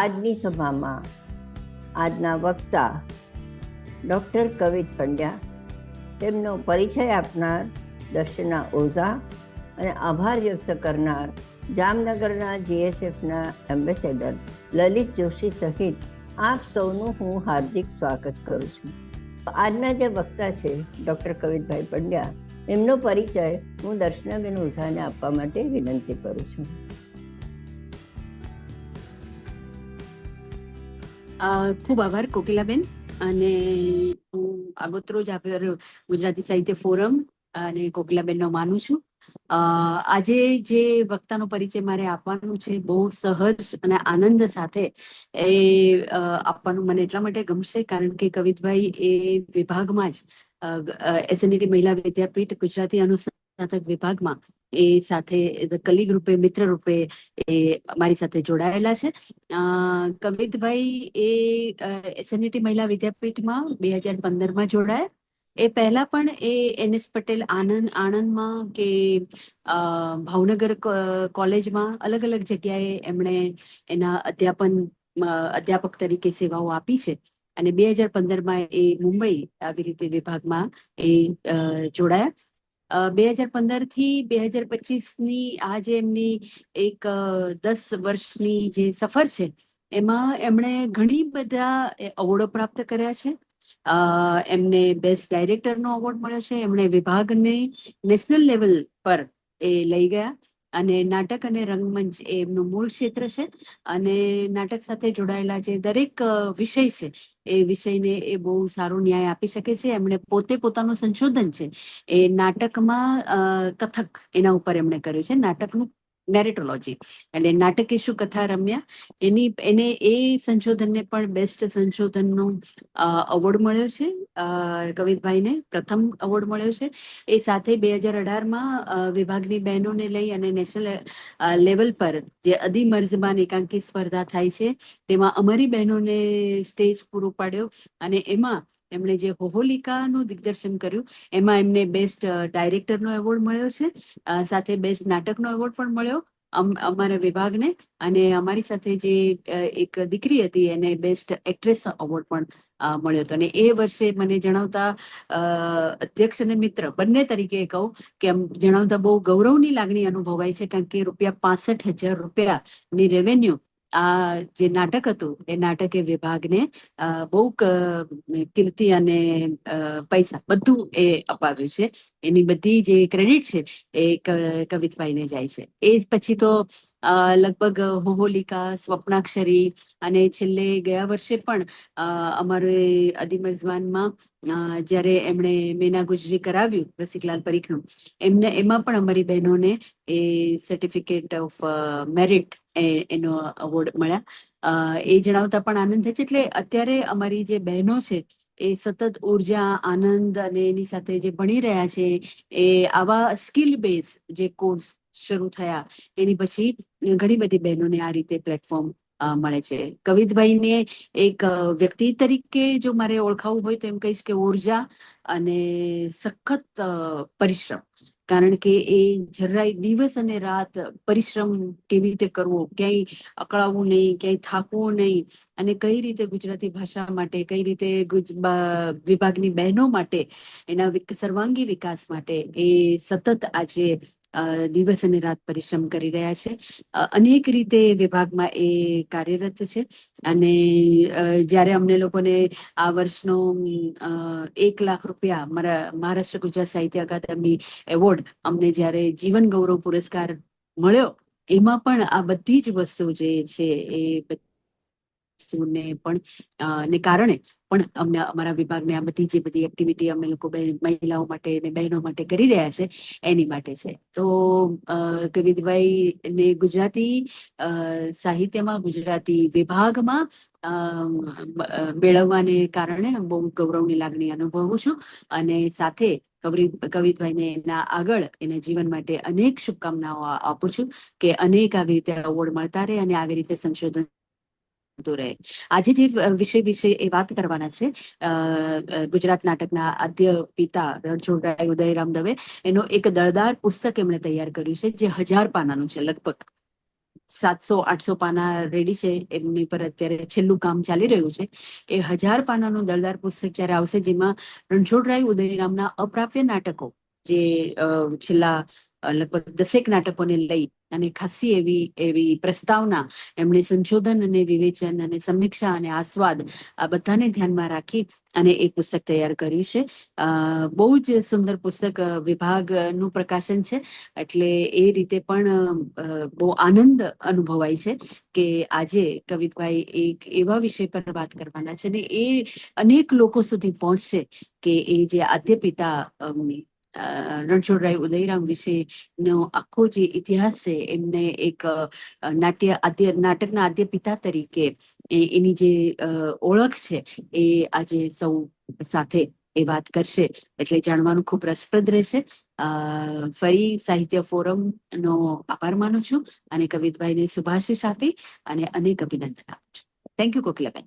આજની સભામાં આજના વક્તા ડૉક્ટર કવિત પંડ્યા, તેમનો પરિચય આપનાર દર્શના ઓઝા અને આભાર વ્યક્ત કરનાર જામનગરના જીએસએફના એમ્બેસેડર લલિત જોશી સહિત આપ સૌનું હું હાર્દિક સ્વાગત કરું છું. આજના જે વક્તા છે ડૉક્ટર કવિતભાઈ પંડ્યા, એમનો પરિચય હું દર્શનાબેન ઓઝાને આપવા માટે વિનંતી કરું છું. ખૂબ આભાર કોકિલાબેન. અને હું આગોતરો જ આભાર ગુજરાતી સાહિત્ય ફોરમ અને કોકિલાબેનનો માનું છું. આજે જે વક્તાનો પરિચય મારે આપવાનું છે બહુ સહજ અને આનંદ સાથે એ આપવાનું મને એટલા માટે ગમશે કારણ કે કવિતભાઈ એ વિભાગમાં જ એસએનડીટી મહિલા વિદ્યાપીઠ ગુજરાતી અનુસ્નાતક વિભાગમાં એ સાથે કલીગ રૂપે, મિત્ર રૂપે એ મારી સાથે જોડાયેલા છે. કવિતભાઈ એ એસએનડીટી મહિલા વિદ્યાપીઠમાં 2015માં જોડાયા. એ પહેલા પણ એ એનએસ પટેલ આણંદમાં કે ભાવનગર કોલેજમાં અલગ અલગ જગ્યાએ એમણે એના અધ્યાપક તરીકે સેવાઓ આપી છે. અને 2015માં એ મુંબઈ આવી રીતે વિભાગમાં એ જોડાયા. 2015 થી 2025ની આ જે એમની એક 10 વર્ષની જે સફર છે એમાં એમણે ઘણી બધા એવોર્ડો પ્રાપ્ત કર્યા છે. એમને બેસ્ટ ડાયરેક્ટરનો એવોર્ડ મળ્યો છે. એમણે વિભાગને નેશનલ લેવલ પર એ લઈ ગયા. અને નાટક અને રંગમંચ એ એમનું મૂળ ક્ષેત્ર છે. અને નાટક સાથે જોડાયેલા જે દરેક વિષય છે એ વિષયને એ બહુ સારો ન્યાય આપી શકે છે. એમણે પોતે પોતાનું સંશોધન છે એ નાટકમાં કથક એના ઉપર એમણે કર્યું છે. નાટકનું નેરેટોલોજી એટલે નાટકે શું કથા રમ્યા એને એ સંશોધનને પણ બેસ્ટ સંશોધનનો એવોર્ડ મળ્યો છે. કવિતભાઈને પ્રથમ એવોર્ડ મળ્યો છે. એ સાથે 2018માં વિભાગની બહેનોને લઈ અને નેશનલ લેવલ પર જે અધિમર્ઝબાન એકાંકી સ્પર્ધા થાય છે તેમાં અમારી બહેનોને સ્ટેજ પૂરું પાડ્યો. અને એમાં એમણે જે હોહોલિકાનું દિગ્દર્શન કર્યું એમાં એમને બેસ્ટ ડાયરેક્ટરનો એવોર્ડ મળ્યો છે. સાથે બેસ્ટ નાટકનો એવોર્ડ પણ મળ્યો અમારા વિભાગને. અને અમારી સાથે જે એક દીકરી હતી એને બેસ્ટ એક્ટ્રેસ એવોર્ડ પણ મળ્યો હતો. અને એ વર્ષે મને જણાવતા અધ્યક્ષ અને મિત્ર બંને તરીકે કહું કે જણાવતા બહુ ગૌરવની લાગણી અનુભવાય છે કારણ કે ₹65,000ની રેવન્યુ આ જે નાટક હતું એ નાટકે વિભાગને બહુ કીર્તિ અને પૈસા બધું એ અપાવ્યું છે. એની બધી જે ક્રેડિટ છે એ કવિતભાઈને જાય છે. એ પછી તો લગભગ હોહોલિકા, સ્વપ્નાક્ષરી અને છેલ્લે ગયા વર્ષે પણ અમારે અધિમર્ઝબાનમાં જ્યારે એમણે મેના ગુજરી કરાવ્યું રસિકલાલ પરીખનું એમાં પણ અમારી બહેનોને એ સર્ટિફિકેટ ઓફ મેરિટ એનો એવોર્ડ મળ્યા. એ જણાવતા પણ આનંદ થાય છે. એટલે અત્યારે અમારી જે બહેનો છે એ સતત ઉર્જા, આનંદ અને એની સાથે જે ભણી રહ્યા છે એ આવા સ્કિલ બેઝ જે કોર્સ શરૂ થયા એની પછી ઘણી બધી બહેનોને આ રીતે પ્લેટફોર્મ મળે છે. કવિતભાઈને એક વ્યક્તિ તરીકે જો મારે ઓળખાવવું હોય તો એમ કહીશ કે ઉર્જા અને સખત પરિશ્રમ. કારણ કે એ જરાય દિવસ અને રાત પરિશ્રમ કેવી રીતે કરવો, ક્યાંય અકળાવવું નહીં, ક્યાંય થાકવું નહીં અને કઈ રીતે ગુજરાતી ભાષા માટે, કઈ રીતે વિભાગની બહેનો માટે, એના સર્વાંગી વિકાસ માટે એ સતત આજે દિવસ અને રાત પરિશ્રમ કરી રહ્યા છે. અનેક રીતે વિભાગમાં એ કાર્યરત છે. અને જ્યારે અમને લોકોને આ વર્ષનો ₹1,00,000 મહારાષ્ટ્ર ગુજરાત સાહિત્ય અકાદમી એવોર્ડ અમને જ્યારે જીવન ગૌરવ પુરસ્કાર મળ્યો એમાં પણ આ બધી જ વસ્તુ જે છે એ વસ્તુને પણ ને કારણે પણ અમને અમારા વિભાગને આ બધી એક્ટિવિટી અમે લોકો મહિલાઓ માટે અને બહેનો માટે કરી રહ્યા છે એની માટે છે. તો કવિતભાઈ ને ગુજરાતી સાહિત્યમાં, ગુજરાતી વિભાગમાં મેળવવાને કારણે બહુ ગૌરવની લાગણી અનુભવું છું. અને સાથે કવિતભાઈને એના આગળ એના જીવન માટે અનેક શુભકામનાઓ આપું છું કે અનેક આવી રીતે એવોર્ડ મળતા રહે અને આવી રીતે સંશોધન રહે. આજે જે વિષય વિશે એ વાત કરવાના છે ગુજરાત નાટકના આદ્ય પિતા રણછોડરાય ઉદયરામ દવે એનો એક દળદાર પુસ્તક એમણે તૈયાર કર્યું છે જે 1000 પાનાનું છે લગભગ. 700-800 પાના રેડી છે, એમની પર અત્યારે છેલ્લું કામ ચાલી રહ્યું છે. એ 1000 પાનાનું દળદાર પુસ્તક જ્યારે આવશે, જેમાં રણછોડરાય ઉદયરામના અપ્રાપ્ય નાટકો, જે છેલ્લા લગભગ 10 નાટકોને લઈ અને ખાસી એવી પ્રસ્તાવના એમણે સંશોધન અને વિવેચન અને સમીક્ષા અને આસ્વાદ આ બધાને ધ્યાનમાં રાખી અને એ પુસ્તક તૈયાર કર્યું છે. બહુ જ સુંદર પુસ્તક, વિભાગનું પ્રકાશન છે, એટલે એ રીતે પણ બહુ આનંદ અનુભવાય છે કે આજે કવિતભાઈ એક એવા વિષય પર વાત કરવાના છે ને એ અનેક લોકો સુધી પહોંચશે કે એ જે આદ્ય પિતા રણછોડરાય ઉદયરામ વિશેનો આખો જે ઇતિહાસ છે, એમને એક નાટકના આદ્ય પિતા તરીકે એની જે ઓળખ છે એ આજે સૌ સાથે એ વાત કરશે, એટલે જાણવાનું ખૂબ રસપ્રદ રહેશે. ફરી સાહિત્ય ફોરમ નો આભાર માનું છું અને કવિતભાઈને શુભાશીષ આપી અને અનેક અભિનંદન આપું છું. Thank you Kokilaben.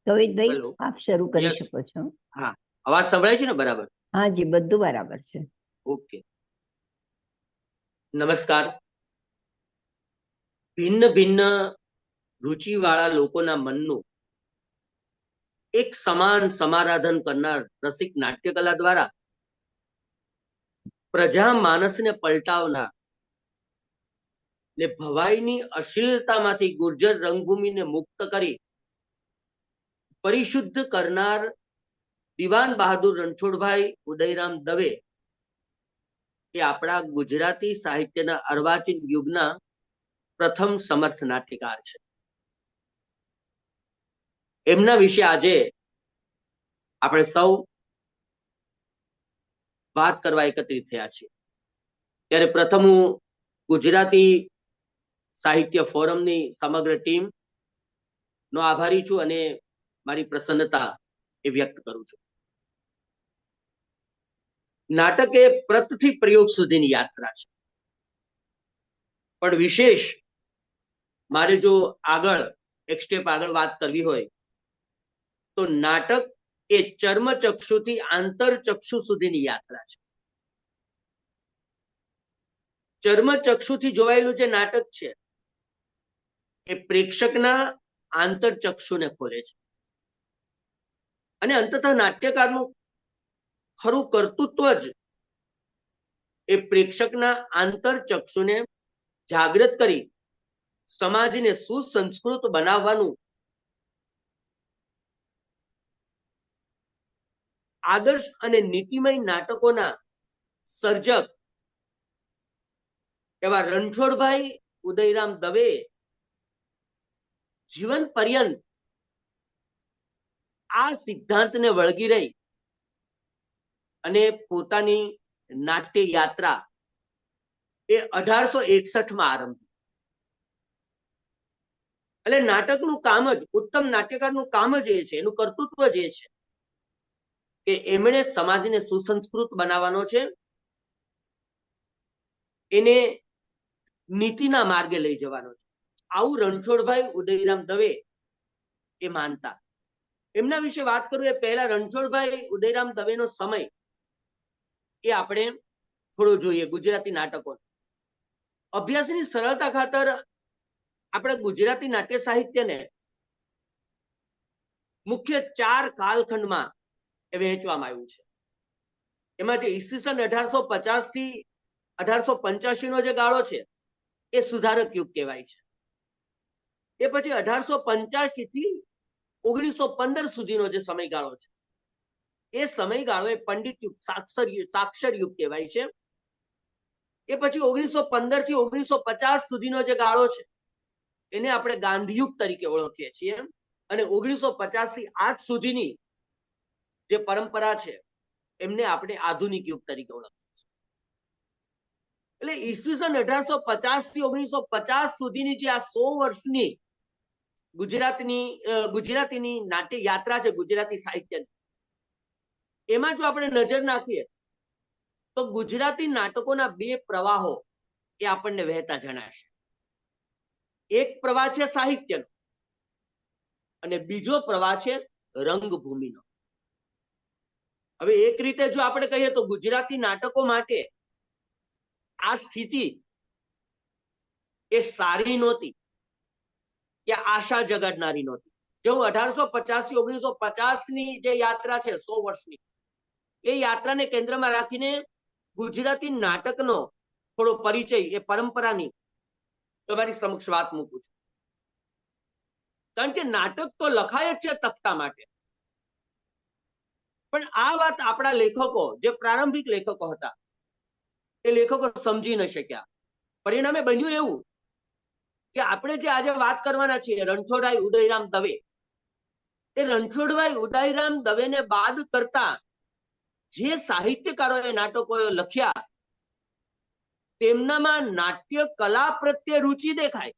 Kavitbhai, hello. આપ શરૂ કરી યસ. શકો છો. હા, અવાજ સંભળાય છે ને બરાબર? હા જી, બધું બરાબર છે. ઓકે. નમસ્કાર. ભિન્ન ભિન્ન રુચિવાળા લોકોના મનનું એક સમાન સમારાધન કરનાર રસિક નાટ્યકલા દ્વારા પ્રજા માનસને પલટાવનાર ને ભવાઈની અશ્લીલતામાંથી ગુર્જર રંગભૂમિને મુક્ત કરી પરિશુદ્ધ કરનાર દિવાન બહાદુર રણછોડભાઈ ઉદયરામ દવે એ આપણા ગુજરાતી સાહિત્યના અર્વાચીન યુગના પ્રથમ સમર્થ નાટ્યકાર છે. એમના વિશે આજે આપણે સૌ વાત કરવા એકત્રિત થયા છીએ. ત્યારે પ્રથમ હું ગુજરાતી સાહિત્ય ફોરમની સમગ્ર ટીમ નો આભારી છું અને મારી પ્રસન્નતા એ વ્યક્ત કરું છું. નાટક એ પ્રતથી પ્રયોગ સુધીની યાત્રા છે, પણ વિશેષ મારે જો આગળ એક સ્ટેપ આગળ વાત કરવી હોય તો નાટક એ ચર્મચક્ષુથી આંતરચક્ષુ સુધીની યાત્રા છે. ચર્મચક્ષુથી જોવાયેલું જે નાટક છે એ પ્રેક્ષકના આંતરચક્ષુને ખોલે છે અને અંતતઃ નાટ્યકારનું ખરું કર્તૃત્વ જ એ પ્રેક્ષકના આંતરચક્ષુને જાગૃત કરી સમાજને સુસંસ્કૃત બનાવવાનું આદર્શ અને નીતિમય નાટકોના સર્જક એવા રણછોડભાઈ ઉદયરામ દવે જીવન પર્યંત આ સિદ્ધાંતને વળગી રહી અને પોતાની નાટ્ય યાત્રા એ 1861 આરંભી. એટલે નાટકનું કામ જ, ઉત્તમ નાટ્યકારનું કામ જ એ છે, એનું કર્તૃત્વ જ એ છે કે એમણે સમાજને સુસંસ્કૃત બનાવવાનો છે, એને નીતિના માર્ગે લઈ જવાનો છે. આવું રણછોડભાઈ ઉદયરામ દવે એ માનતા. એમના વિશે વાત કરું એ પહેલા રણછોડભાઈ ઉદયરામ દવેનો સમય એ આપણે થોડો જોઈએ. ગુજરાતી નાટકો અભ્યાસની સરળતા ખાતર આપણે ગુજરાતી નાટ્ય સાહિત્યને મુખ્ય 4 કાલખંડમાં વહેંચવામાં આવ્યું છે. એમાં જે ઈસવીસન 1850 થી 1885 નો જે ગાળો છે એ સુધારક યુગ કહેવાય છે. એ પછી 1885 થી 1915 સુધીનો જે સમયગાળો છે એ સમયગાળો એ પંડિત યુગ, સાક્ષર યુગ કહેવાય છે. એ પછી 1915 થી 1950 સુધીનો જે ગાળો છે એને આપણે ગાંધીયુગ તરીકે ઓળખીએ છીએ અને 1950 થી આજ સુધીની જે પરંપરા છે એમને આપણે આધુનિક યુગ તરીકે ઓળખીએ છીએ. એટલે ઈસવીસન 1850 થી 1950 સુધીની જે આ 100 વર્ષની ગુજરાતીની નાટ્ય યાત્રા છે, ગુજરાતી સાહિત્યની, એમાં જો આપણે નજર નાખીએ તો ગુજરાતી નાટકોના 2 પ્રવાહો એ આપણને વહેતા જણાશે. એક પ્રવાહ છે સાહિત્યનો અને બીજો પ્રવાહ છે રંગભૂમિનો. હવે એક રીતે જો આપણે કહીએ તો ગુજરાતી નાટકો માટે આ સ્થિતિ એ સારી નહોતી કે આશા જગાડનારી નહોતી. જો 1850 થી 1950 ની જે યાત્રા છે 100 વર્ષની, એ યાત્રાને કેન્દ્રમાં રાખીને ગુજરાતી નાટકનો થોડો પરિચય એ પરંપરાની તમારી સમક્ષ વાત મૂકું છું. કારણ કે નાટક તો લખાય જ છે તખતા માટે, પણ આ વાત આપણા લેખકો, જે પ્રારંભિક લેખકો હતા, એ લેખકો સમજી ન શક્યા. પરિણામે બન્યું એવું કે આપણે જે આજે વાત કરવાના છીએ, રણછોડરાય ઉદયરામ દવે, એ રણછોડભાઈ ઉદયરામ દવેને બાદ કરતા જે સાહિત્યકારોએ નાટકો લખ્યા, તેમનામાં નાટ્ય કલા પ્રત્યે રુચિ દેખાય,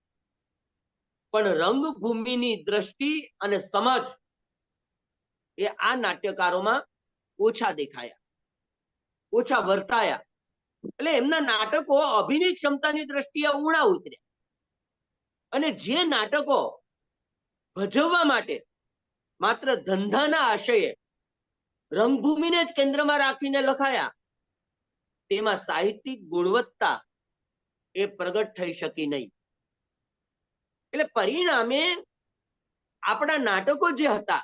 પણ રંગભૂમિની દ્રષ્ટિ અને સમજ એ આ નાટ્યકારોમાં ઓછા દેખાયા, ઓછા વર્તાયા. એટલે એમના નાટકો અભિનય ક્ષમતાની દ્રષ્ટિએ ઊણા ઉતર્યા. અને જે નાટકો ભજવવા માટે માત્ર ધંધાના આશયે રંગભૂમિને જ કેન્દ્રમાં રાખીને લખાયા, તેમાં સાહિત્યિક ગુણવત્તા એ પ્રગટ થઈ શકી નહીં. એટલે પરિણામે આપણા નાટકો જે હતા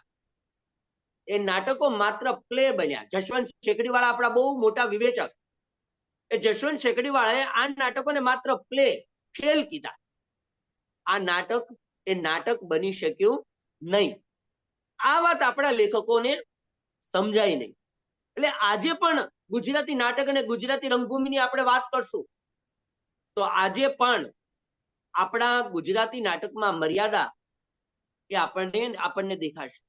એ નાટકો માત્ર પ્લે બન્યા. જશવંત શેકડીવાળા આપણા બહુ મોટા વિવેચક, એ જશવંત શેકડીવાળાએ આ નાટકોને માત્ર પ્લે, ખેલ કીધા. આ નાટક એ નાટક બની શક્યું નહીં. આ વાત આપણા લેખકોને સમજાય નહીં. એટલે આજે પણ ગુજરાતી નાટક અને ગુજરાતી રંગભૂમિની આપણે વાત કરશું તો આજે પણ આપણા ગુજરાતી નાટકમાં મર્યાદા એ આપણને દેખાશે.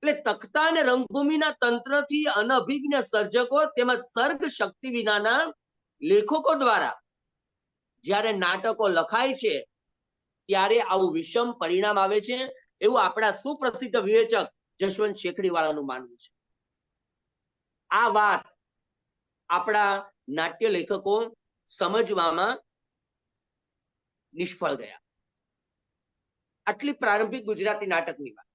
એટલે તખ્તા અને રંગભૂમિના તંત્રથી અનઅભિજ્ઞ સર્જકો તેમજ સર્ગ શક્તિ વિનાના લેખકો દ્વારા જ્યારે નાટકો લખાય છે ત્યારે આવું વિષમ પરિણામ આવે છે, એવું આપણા સુપ્રસિદ્ધ વિવેચક જશવંત શેખડીવાળાનું માનવું છે. આ વાત આપણા નાટ્ય લેખકો સમજવામાં નિષ્ફળ ગયા. આટલી પ્રારંભિક ગુજરાતી નાટકની વાત.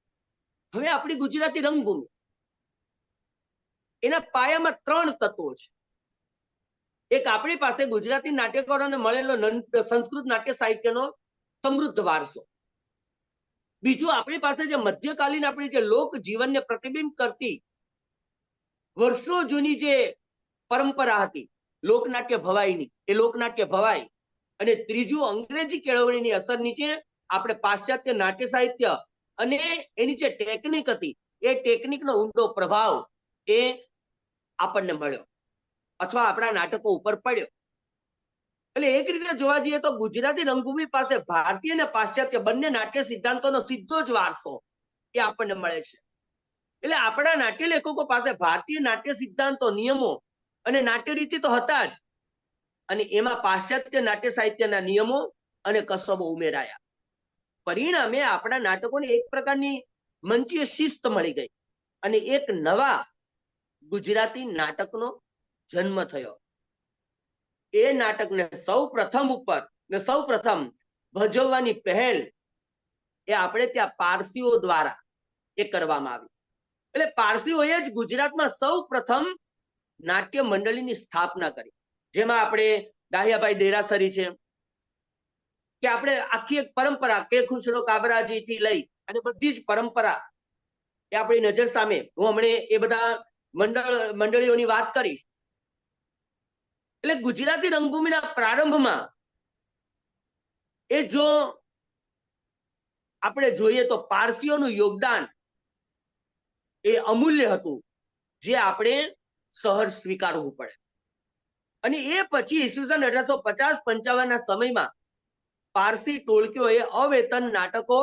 હવે આપણી ગુજરાતી રંગભૂમિ, એના પાયામાં 3 તત્વો છે. એક આપણી પાસે ગુજરાતી નાટ્યકારોને મળેલો સંસ્કૃત નાટ્ય સાહિત્યનો સમૃદ્ધ વારસો. બીજું, આપણી પાસે જે મધ્યકાલીન આપણી જે લોક જીવનને પ્રતિબિંબ કરતી વર્ષો જૂની જે પરંપરા હતી લોકનાટ્ય ભવાઈની, એ લોકનાટ્ય ભવાઈ. અને ત્રીજું, અંગ્રેજી કેળવણીની અસર નીચે આપણે પાશ્ચાત્ય નાટ્ય સાહિત્ય અને એની જે ટેકનિક હતી, એ ટેકનિકનો ઊંડો પ્રભાવ એ આપણને મળ્યો અથવા આપણા નાટકો ઉપર પડ્યો. એટલે એક રીતે જોવા જઈએ તો ગુજરાતી રંગભૂમિ પાસે ભારતીય અને પાશ્ચાત્ય બંને નાટ્ય સિદ્ધાંતોનો સીધો જ વારસો એ આપણને મળે છે. એટલે આપણા નાટ્ય લેખકો પાસે ભારતીય નાટ્ય સિદ્ધાંતો, નિયમો અને નાટ્ય રીતિ તો હતા જ, અને એમાં પાશ્ચાત્ય નાટ્ય સાહિત્યના નિયમો અને કસબો ઉમેરાયા. પરિણામે આપણા નાટકોને એક પ્રકારની મંચીય શિસ્ત મળી ગઈ અને એક નવા ગુજરાતી નાટકનો જન્મ થયો. એ નાટકને સૌ પ્રથમ ભજવવાની પહેલ એ આપણે ત્યાં પારસીઓ દ્વારા એ કરવામાં આવી. એટલે પારસીઓએ જ ગુજરાતમાં સૌ પ્રથમ નાટ્ય મંડળીની સ્થાપના કરી, જેમાં આપણે દાહિયાભાઈ દેરાસરી છે, કે આપણે આખી એક પરંપરા કે ખુશરો કાબરાજી થી લઈ અને બધી જ પરંપરા એ આપણી નજર સામે. હું હમણે એ બધા મંડળીઓની વાત કરીશ. એટલે ગુજરાતી રંગભૂમિના પ્રારંભમાં એ જો આપણે જોઈએ તો પારસીઓનું યોગદાન એ અમૂલ્ય હતું, જે આપણે સહજ સ્વીકારવું પડે. અને એ પછી ઈસવીસન 1850-55 ના સમયમાં પારસી ટોળકીઓએ અવેતન નાટકો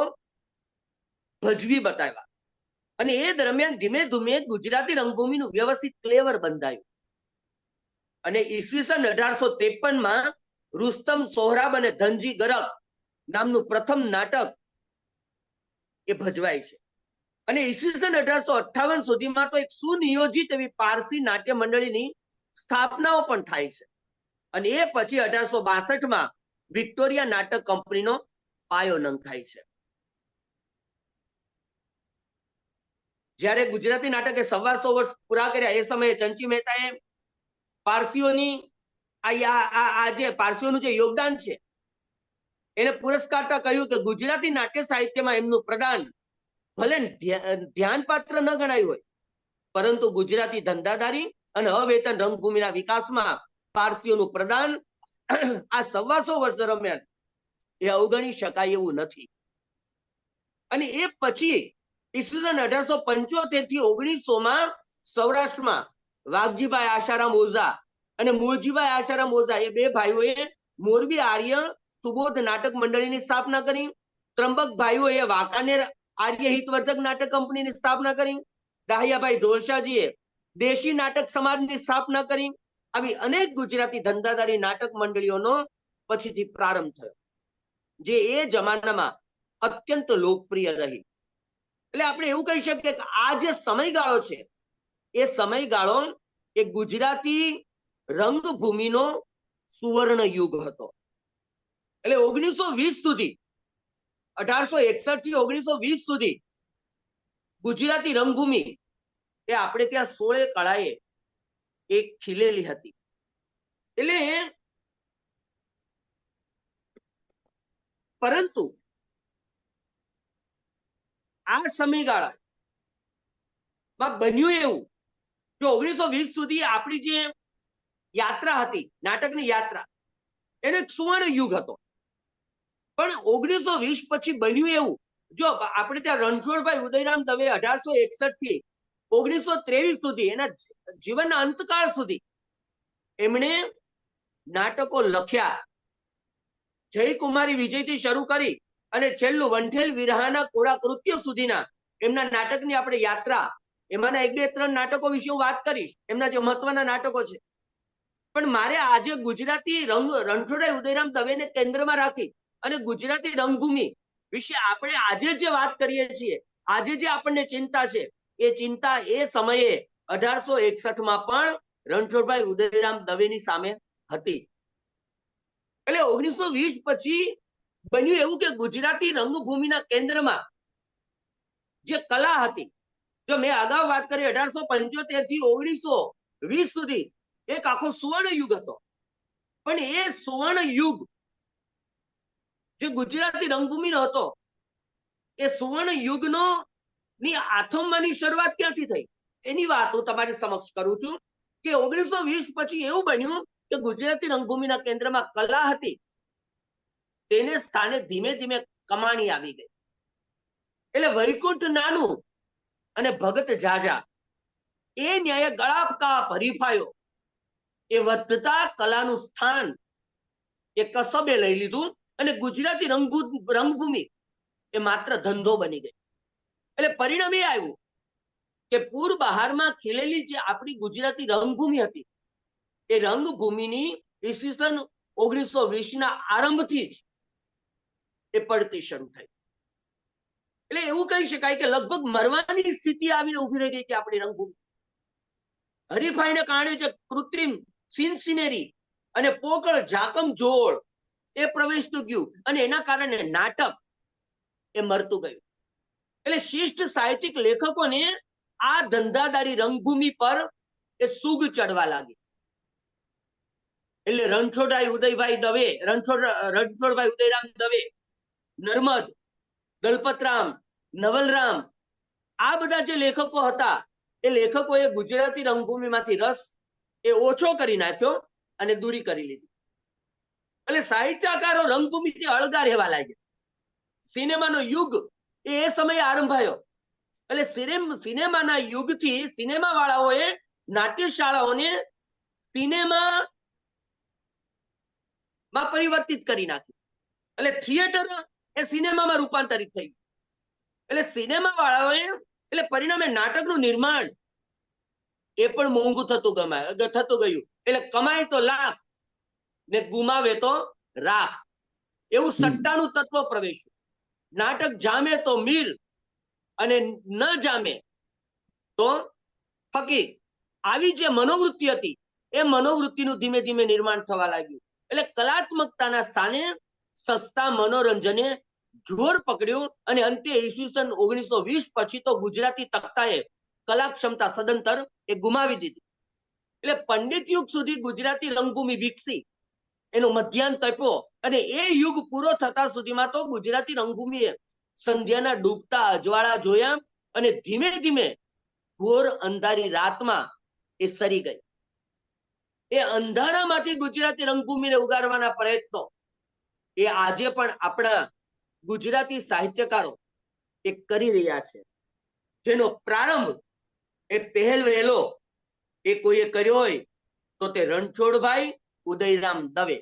ભજવી બતાવ્યા. અને એ દરમિયાન ધીમે ધીમે ગુજરાતી રંગભૂમિનું વ્યવસ્થિત ક્લેવર બંધાયું. અને ઈસવીસન 1853માં રુસ્તમ સોહરાબ અને ધનજી ગરક નામનું પ્રથમ નાટક એ ભજવાય છે. અને ઈસવીસન 1858 સુધીમાં તો એક સુનિયોજિત એવી પારસી નાટ્ય મંડળીની સ્થાપનાઓ પણ થાય છે. અને એ પછી 1862માં વિક્ટોરિયા નાટક કંપનીનો પાયો નંખાય છે. જ્યારે ગુજરાતી નાટકે 125 વર્ષ પૂરા કર્યા એ સમયે ચંચી મહેતાએ પારસીઓની આ જે પારસીઓનું જે યોગદાન છે એને પુરસ્કારતા કહ્યું કે ગુજરાતી નાટ્ય સાહિત્યમાં એમનું પ્રદાન ભલે ધ્યાનપાત્ર ન ગણાયું હોય, પરંતુ ગુજરાતી ધંધાદારી અને અવેતન રંગભૂમિના વિકાસમાં પારસીઓનું પ્રદાન આ 125 વર્ષ દરમિયાન એ અવગણી શકાય એવું નથી. અને એ પછી ઈસવીસન 1875 થી 1900 સૌરાષ્ટ્રમાં વાઘજીભાઈ આશારામ ઓઝા અને મૂળજીભાઈ આશારામ ઓઝા એ બે ભાઈઓએ મોરબી આર્ય સુબોધ નાટક મંડળીની સ્થાપના કરી. ત્રંબક ભાઈઓએ વાંકાનેર આર્ય હિતવર્ધક નાટક કંપનીની સ્થાપના કરી. દાહિયાભાઈ ધોળશાજીએ દેશી નાટક સમાજની સ્થાપના કરી. આવી અનેક ગુજરાતી ધંધાદારી નાટક મંડળીઓનો પછીથી પ્રારંભ થયો, જે એ જમાનામાં અત્યંત લોકપ્રિય રહી. એટલે આપણે એવું કહી શકીએ કે આ જે સમયગાળો છે એ સમયગાળો એ ગુજરાતી રંગભૂમિનો સુવર્ણ યુગ હતો. એટલે 1920 સુધી, 1861 થી 1920 સુધી ગુજરાતી રંગભૂમિ એ આપણે ત્યાં 16 કળાએ એક ખીલેલી હતી. એટલે પરંતુ આ સમયગાળામાં બન્યું એવું, જો 1920 સુધી આપણી જે યાત્રા હતી, નાટકની યાત્રા, એનો એક સુવર્ણ યુગ હતો. પણ 1920 પછી બન્યું એવું, જો આપણે ત્યાં રણછોડભાઈ ઉદયરામ દવે 1861 થી 1923 સુધી, એના જીવનના અંતકાળ સુધી એમણે નાટકો લખ્યા. જયકુમારી વિજયથી શરૂ કરી અને છેલ્લું વંઠેલ વિરહાના કોરા કૃત્ય સુધીના એમના નાટકની આપણે યાત્રા, એમાંના 1, 2, 3 નાટકો વિશે હું વાત કરીશ, એમના જે મહત્વના નાટકો છે. પણ મારે આજે ગુજરાતી રણછોડભાઈ ઉદયરામ દવેને કેન્દ્રમાં રાખી અને ગુજરાતી રંગભૂમિ વિશે આપણે આજે જે વાત કરીએ છીએ, આજે જે આપણને ચિંતા છે, એ ચિંતા એ સમયે 1861 પણ રણછોડભાઈ ઉદયરામ દવેની સામે હતી. એટલે 1920 પછી બન્યું એવું કે ગુજરાતી રંગભૂમિના કેન્દ્રમાં જે કલા હતી, જો મેં અગાઉ વાત કરી 1875 થી 1920 સુધી એક આખો સુવર્ણ યુગ હતો. પણ એ સુવર્ણ યુગ જે ગુજરાતી રંગભૂમિનો હતો, એ સુવર્ણ યુગનો ની આથમવાની શરૂઆત ક્યાંથી થઈ એની વાત હું તમારી સમક્ષ કરું છું. કે 1920 પછી એવું બન્યું કે ગુજરાતી રંગભૂમિના કેન્દ્રમાં કલા હતી, તેને સ્થાને ધીમે ધીમે કમાણી આવી ગઈ. એટલે વૈકુંઠ નાનું અને ભગત જાજા એ ન્યાય ગળાપકાપ હરીફાયો એ વધતા કલાનું સ્થાન એ કસબે લઈ લીધું અને ગુજરાતી રંગભૂમિ એ માત્ર ધંધો બની ગઈ. એટલે પરિણામ એ આવ્યું કે પૂર બહારમાં ખીલેલી જે આપણી ગુજરાતી રંગભૂમિ હતી, એ રંગભૂમિની ઈસવીસન 1920 ના આરંભથી જ એ પડતી શરૂ થઈ. એટલે એવું કહી શકાય કે લગભગ મરવાની સ્થિતિ આવીને ઉભી રહી ગઈ કે આપણી રંગભૂમિ. હરીફાઈને કારણે જે કૃત્રિમ સિનસિનેરી અને પોકળ જાકમ જોળ એ પ્રવેશતું ગયું અને એના કારણે નાટક એ મરતું ગયું. એટલે શિષ્ટ સાહિત્યિક લેખકોને આ ધંધાદારી રંગભૂમિ પર એ સૂગ ચડવા લાગી. એટલે રણછોડભાઈ ઉદયરામ દવે, નર્મદ, દલપતરામ, નવલરામ, આ બધા જે લેખકો હતા, એ લેખકોએ ગુજરાતી રંગભૂમિમાંથી રસ એ ઓછો કરી નાખ્યો અને દૂરી કરી લીધી. એટલે સાહિત્યકારો રંગભૂમિથી અળગા રહેવા લાગ્યા. સિનેમાનો યુગ એ સમયે આરંભાયો. એટલે સિનેમાના યુગથી સિનેમા વાળાઓએ નાટ્યશાળાઓને સિનેમામાં પરિવર્તિત કરી નાખ્યું. એટલે થિયેટર એ સિનેમામાં રૂપાંતરિત થયું. એટલે સિનેમા વાળાઓએ, એટલે પરિણામે નાટકનું નિર્માણ એ પણ મોંઘું થતું ગયું. એટલે કમાય તો લાખ ને ગુમાવે તો રાખ, એવું સટ્ટાનું તત્વ પ્રવેશ્યું. નાટક જામે તો મીર અને ન જામે તો ફકીર. આવી જે મનોવૃત્તિ હતી એ મનોવૃત્તિનું ધીમે ધીમે નિર્માણ થવા લાગ્યું. એટલે કલાત્મકતાના સ્થાને સસ્તા મનોરંજને જોર પકડ્યું અને અંતે ઈસવીસન 1920 પછી તો ગુજરાતી તખ્તાએ કલા ક્ષમતા સદંતર એ ગુમાવી દીધી. એટલે પંડિત યુગ સુધી ગુજરાતી રંગભૂમિ વિકસી, એનો મધ્યાંત આપ્યો, અને એ યુગ પૂરો થતા સુધીમાં તો ગુજરાતી રંગભૂમિએ સંધ્યાના ડૂબતા અજવાળા જોયા અને ધીમે ધીમે ઘોર અંધારી રાતમાં એ સરી ગઈ. એ અંધારામાંથી ગુજરાતી રંગભૂમિને ઉગારવાના પ્રયત્નો એ આજે પણ આપણા ગુજરાતી સાહિત્યકારો એ કરી રહ્યા છે, જેનો પ્રારંભ એ પહેલ વહેલો એ કોઈએ કર્યો હોય તો તે રણછોડભાઈ ઉદયરામ દવે.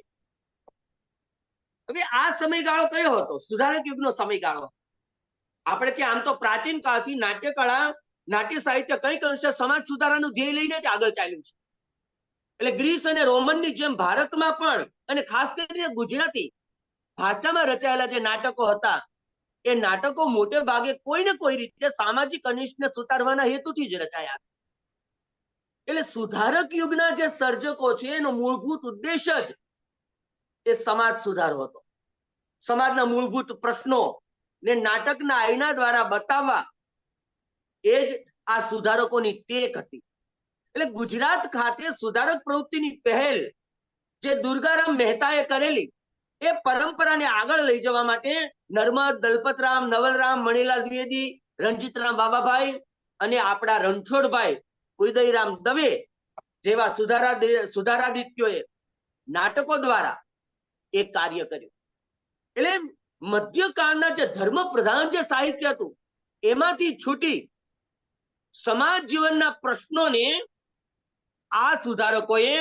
હવે આ સમયગાળો કયો હતો? સુધારક યુગનો સમયગાળો. આપણે કે આમ તો પ્રાચીન કાળથી નાટ્યકળા, નાટ્ય સાહિત્ય કંઈક અંશે સમાજ સુધારાનું ધ્યેય લઈને જ આગળ ચાલ્યું છે. એટલે ગ્રીસ અને રોમનની જેમ ભારતમાં પણ, અને ખાસ કરીને ગુજરાતી ભાષામાં રચાયેલા જે નાટકો હતા, એ નાટકો મોટે ભાગે કોઈ ને કોઈ રીતે સામાજિક અનિષ્ટને સુધારવાના હેતુથી જ રચાયા. એટલે સુધારક યુગના જે સર્જકો છે એનો મૂળભૂત ઉદ્દેશ જ એ સમાજ સુધારો હતો. સમાજના મૂળભૂત પ્રશ્નો ને નાટકના આયના દ્વારા બતાવવા એ જ આ સુધારકોની ટેક હતી. એટલે ગુજરાત ખાતે સુધારક પ્રવૃત્તિની પહેલ જે દુર્ગારામ મહેતાએ કરેલી, એ પરંપરાને આગળ લઈ જવા માટે નર્મદ, દલપતરામ, નવલરામ, મણિલાલ દ્વિવેદી, રણજીતરામ બાબાભાઈ અને આપણા રણછોડભાઈ ઉદયરામ દવે જેવા સુધારાદિત્યોએ નાટકો દ્વારા એ કાર્ય કર્યું. એટલે મધ્યકાળના જે ધર્મ પ્રધાન જે સાહિત્ય હતું એમાંથી છૂટી સમાજ જીવનના પ્રશ્નોને આ સુધારકોએ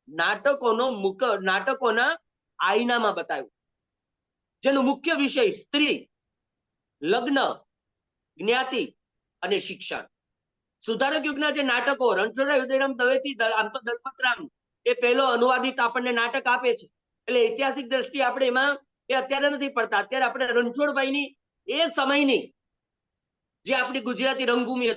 નાટકોના આઈનામાં બતાવ્યું, જેનો મુખ્ય વિષય સ્ત્રી, લગ્ન, જ્ઞાતિ અને શિક્ષણ. સુધારક યુગના જે નાટકો રણછોડરાય ઉદયરામ દવેથી આમ તો દલપતરામ એ પહેલો અનુવાદિત આપણને નાટક આપે છે, એટલે ઐતિહાસિક દ્રષ્ટિએ આપણે એમાં એ અત્યારે નથી પડતા. અત્યારે આપણે રણછોડભાઈની એ સમયની જે આપણી ગુજરાતી રંગભૂમિ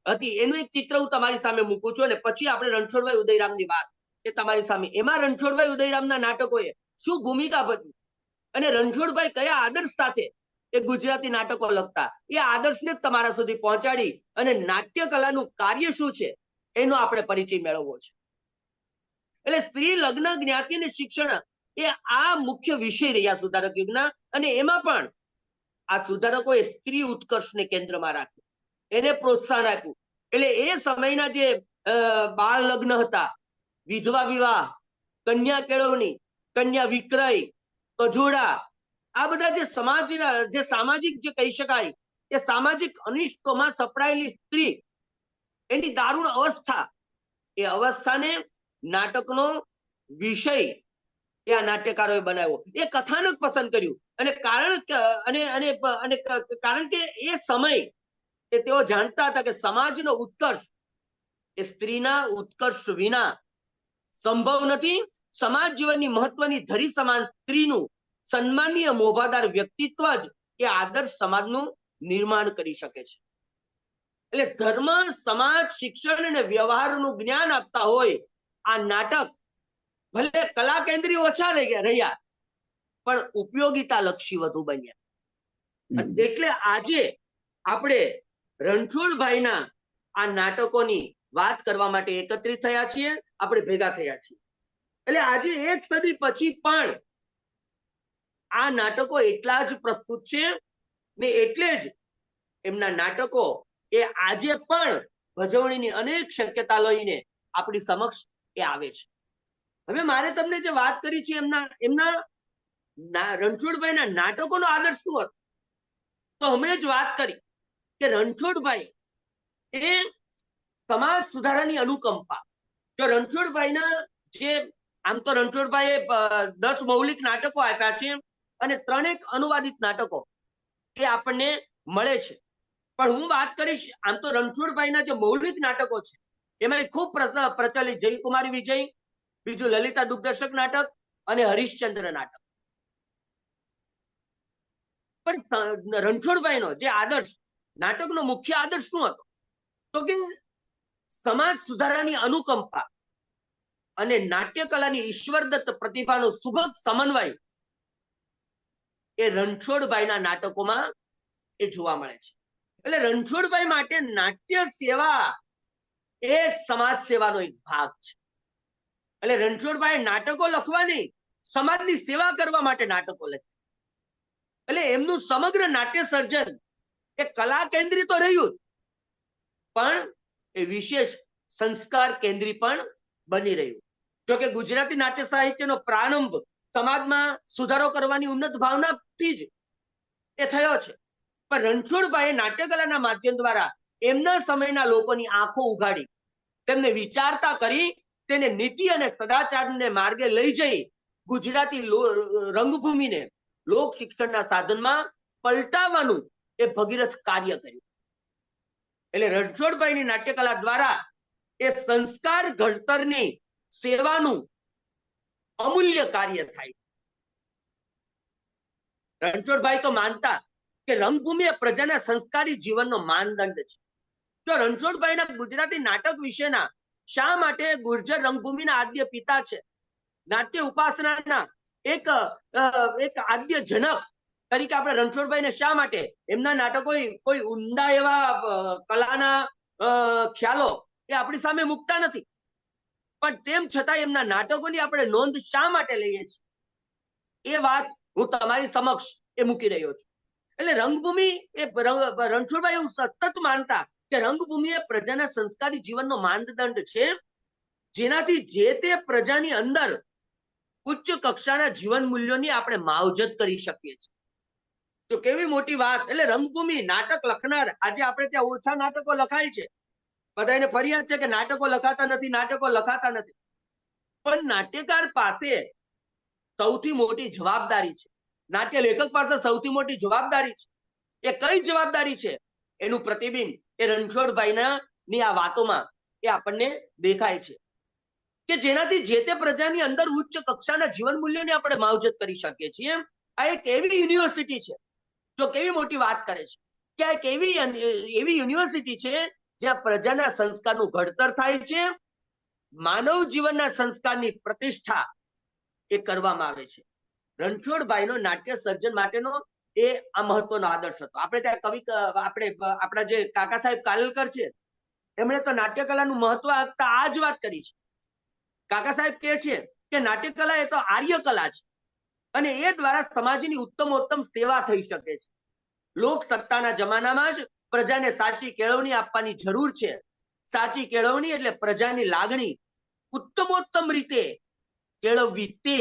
હતી એનું એક ચિત્ર હું તમારી સામે મૂકું છું, અને પછી આપણે રણછોડભાઈ ઉદયરામની વાત એ તમારી સામે. એમાં રણછોડભાઈ ઉદયરામના નાટકોએ શું ભૂમિકા ભજવી અને રણછોડભાઈ કયા આદર્શ સાથે એ ગુજરાતી નાટકો લખતા, એ આદર્શને જ તમારા સુધી પહોંચાડી અને નાટ્ય કલાનું કાર્ય શું છે એનો આપણે પરિચય મેળવવો છે. એટલે સ્ત્રી, લગ્ન, જ્ઞાતિ અને શિક્ષણ એ આ મુખ્ય વિષય રહ્યા સુધારક યુગના. અને એમાં પણ આ સુધારકોએ સ્ત્રી ઉત્કર્ષને કેન્દ્રમાં રાખ્યું, એને પ્રોત્સાહન આપ્યું. એટલે એ સમયના જે બાળ લગ્ન હતા, વિધવા વિવાહ, કન્યા કેળવણી, કન્યા વિક્રય, કજોડા, આ બધા જે સમાજના જે સામાજિક જે કહી શકાય એ સામાજિક અનિષ્ટોમાં સપડાયેલી સ્ત્રી, એની દારૂણ અવસ્થા, એ અવસ્થાને નાટકનો વિષય એ આ નાટ્યકારોએ બનાવ્યો. એ કથાનક પસંદ કર્યું અને કારણ કે એ સમય એ તેઓ જાણતા હતા કે સમાજનો ઉત્કર્ષ એ સ્ત્રીના ઉત્કર્ષ વિના સંભવ નથી. સમાજ જીવનની મહત્વની ધરી સમાન સ્ત્રીનું સન્માનીય મોભાદાર વ્યક્તિત્વ જ એ આદર્શ સમાજનું નિર્માણ કરી શકે છે. એટલે ધર્મ, સમાજ, શિક્ષણ અને વ્યવહારનું જ્ઞાન આપતા હોય આ નાટક ભલે કલા કેન્દ્રીય ઓછા રહ્યા પણ ઉપયોગિતા લક્ષી વધુ બન્યા. એટલે આજે આપણે રણછોડભાઈના આ નાટકોની વાત કરવા માટે એકત્રિત થયા છીએ, આપણે ભેગા થયા છીએ. એટલે આજે એક સદી પછી પણ આ નાટકો એટલા જ પ્રસ્તુત છે ને એટલે જ એમના નાટકો એ આજે પણ ભજવણીની અનેક શક્યતા લઈને આપણી સમક્ષ એ આવે છે. હવે મારે તમને જે વાત કરી છે એમના રણછોડભાઈના નાટકોનો આદર્શ શું હતો, તો હમણાં જ વાત કરી કે રણછોડભાઈ એ સમાજ સુધારાની અનુકંપા. જો રણછોડભાઈના જે આમ તો રણછોડભાઈએ 10 મૌલિક નાટકો આપ્યા છે અને 3 અનુવાદિત નાટકો એ આપણને મળે છે. પણ હું વાત કરીશ આમ તો રણછોડભાઈના જે મૌલિક નાટકો છે એમાં ખૂબ પ્રચલિત જયકુમારી વિજય, બીજું લલિતા દુગ્ધર્શક નાટક અને હરિશ્ચંદ્ર નાટક. પણ રણછોડભાઈનો જે આદર્શ, નાટકનો મુખ્ય આદર્શ શું હતો, તો કે સમાજ સુધારાની અનુકંપા અને નાટ્ય કલાની ઈશ્વરદત્ત પ્રતિભાનો સુભગ સમન્વય એ રણછોડભાઈના નાટકોમાં એ જોવા મળે છે. એટલે રણછોડભાઈ માટે નાટ્ય સેવા એ સમાજ સેવાનો એક ભાગ છે. એટલે રણછોડભાઈ નાટકો લખવાની, સમાજની સેવા કરવા માટે નાટકો લખ્યા. એટલે એમનું સમગ્ર નાટ્ય સર્જન એ કલા કેન્દ્રિત તો રહ્યું જ, પણ એ વિશેષ સંસ્કાર કેન્દ્રી પણ બની રહ્યું. જો કે ગુજરાતી નાટ્ય સાહિત્યનો પ્રારંભ સમાજમાં સુધારો કરવાની ઉન્નત ભાવનાથી જ એ થયો છે. પણ રણછોડભાઈએ નાટ્યકલાના માધ્યમ દ્વારા એમના સમયના લોકોની આંખો ઉઘાડી, તેમને વિચારતા કરી, તેને નીતિ અને સદાચારને માર્ગે લઈ જઈ ગુજરાતી રંગભૂમિને લોક શિક્ષણના સાધનમાં પલટાવવાનું એ ભગીરથ કાર્ય કર્યું. એટલે રણછોડભાઈની નાટ્યકલા દ્વારા એ સંસ્કાર ઘડતરની સેવાનું અમૂલ્ય કાર્ય થાય. રણછોડભાઈ તો માનતા કે રંગભૂમિ એ પ્રજાના સંસ્કારી જીવનનો માનદંડ છે. જો રણછોડભાઈના ગુજરાતી નાટક વિશેના શા માટે ગુર્જર રંગભૂમિના આદ્ય પિતા છે, નાટ્ય ઉપાસનાના એક આદ્ય જનક તરીકે આપણે રણછોડભાઈને શા માટે એમના નાટકો કોઈ ઊંડા એવા કલાના ખ્યાલો એ આપણી સામે મૂકતા નથી, પણ તેમ છતાં એમના નાટકોની આપણે નોંધ શા માટે લઈએ છીએ, એ વાત હું તમારી સમક્ષ એ મૂકી રહ્યો છું. એટલે રંગભૂમિ એ રણછોડભાઈ એવું સતત માનતા કે રંગભૂમિ એ પ્રજાના સંસ્કારી જીવનનો માનદંડ છે, જેનાથી જે તે પ્રજાની અંદર ઉચ્ચ કક્ષાના જીવન મૂલ્યોની આપણે માવજત કરી શકીએ છીએ. તો કેવી મોટી વાત. એટલે રંગભૂમિ નાટક લખનાર, આજે આપણે ત્યાં ઓછા નાટકો લખાય છે, બધાને ફરિયાદ છે કે નાટકો લખાતા નથી, નાટકો લખાતા નથી. પણ નાટ્યકાર પાસે સૌથી મોટી જવાબદારી છે, નાટ્ય લેખક પાસે સૌથી મોટી જવાબદારી છે. એ કઈ જવાબદારી છે એનું પ્રતિબિંબ એ રણછોડભાઈના ની આ વાતોમાં એ આપણને દેખાય છે, કે જેનાથી જે તે પ્રજાની અંદર ઉચ્ચ કક્ષાના જીવન મૂલ્યોની આપણે માવજત કરી શકીએ છીએ. આ એક એવી યુનિવર્સિટી છે, જો કેવી મોટી વાત કરે છે કે આ એક એવી યુનિવર્સિટી છે જ્યાં પ્રજાના સંસ્કારનું ઘડતર થાય છે, માનવ જીવનના સંસ્કારની પ્રતિષ્ઠા એ કરવામાં આવે છે. રણછોડભાઈનો નાટ્ય સર્જન માટેનો એ આ મહત્વનો આદર્શ હતો. આપણે ત્યાં આપણા જે કાકા સાહેબ કાલેલકર છે, એમણે તો નાટ્યકલાનું મહત્વ આપતા આ જ વાત કરી છે. કાકા સાહેબ કહે છે કે નાટ્યકલા એ તો આર્ય કલા છે અને એ દ્વારા સમાજની ઉત્તમોત્તમ સેવા થઈ શકે છે. લોક સત્તાના જમાનામાં જ પ્રજાને સાચી કેળવણી આપવાની જરૂર છે. સાચી કેળવણી એટલે પ્રજાની લાગણી ઉત્તમોત્તમ રીતે કેળવવી, તે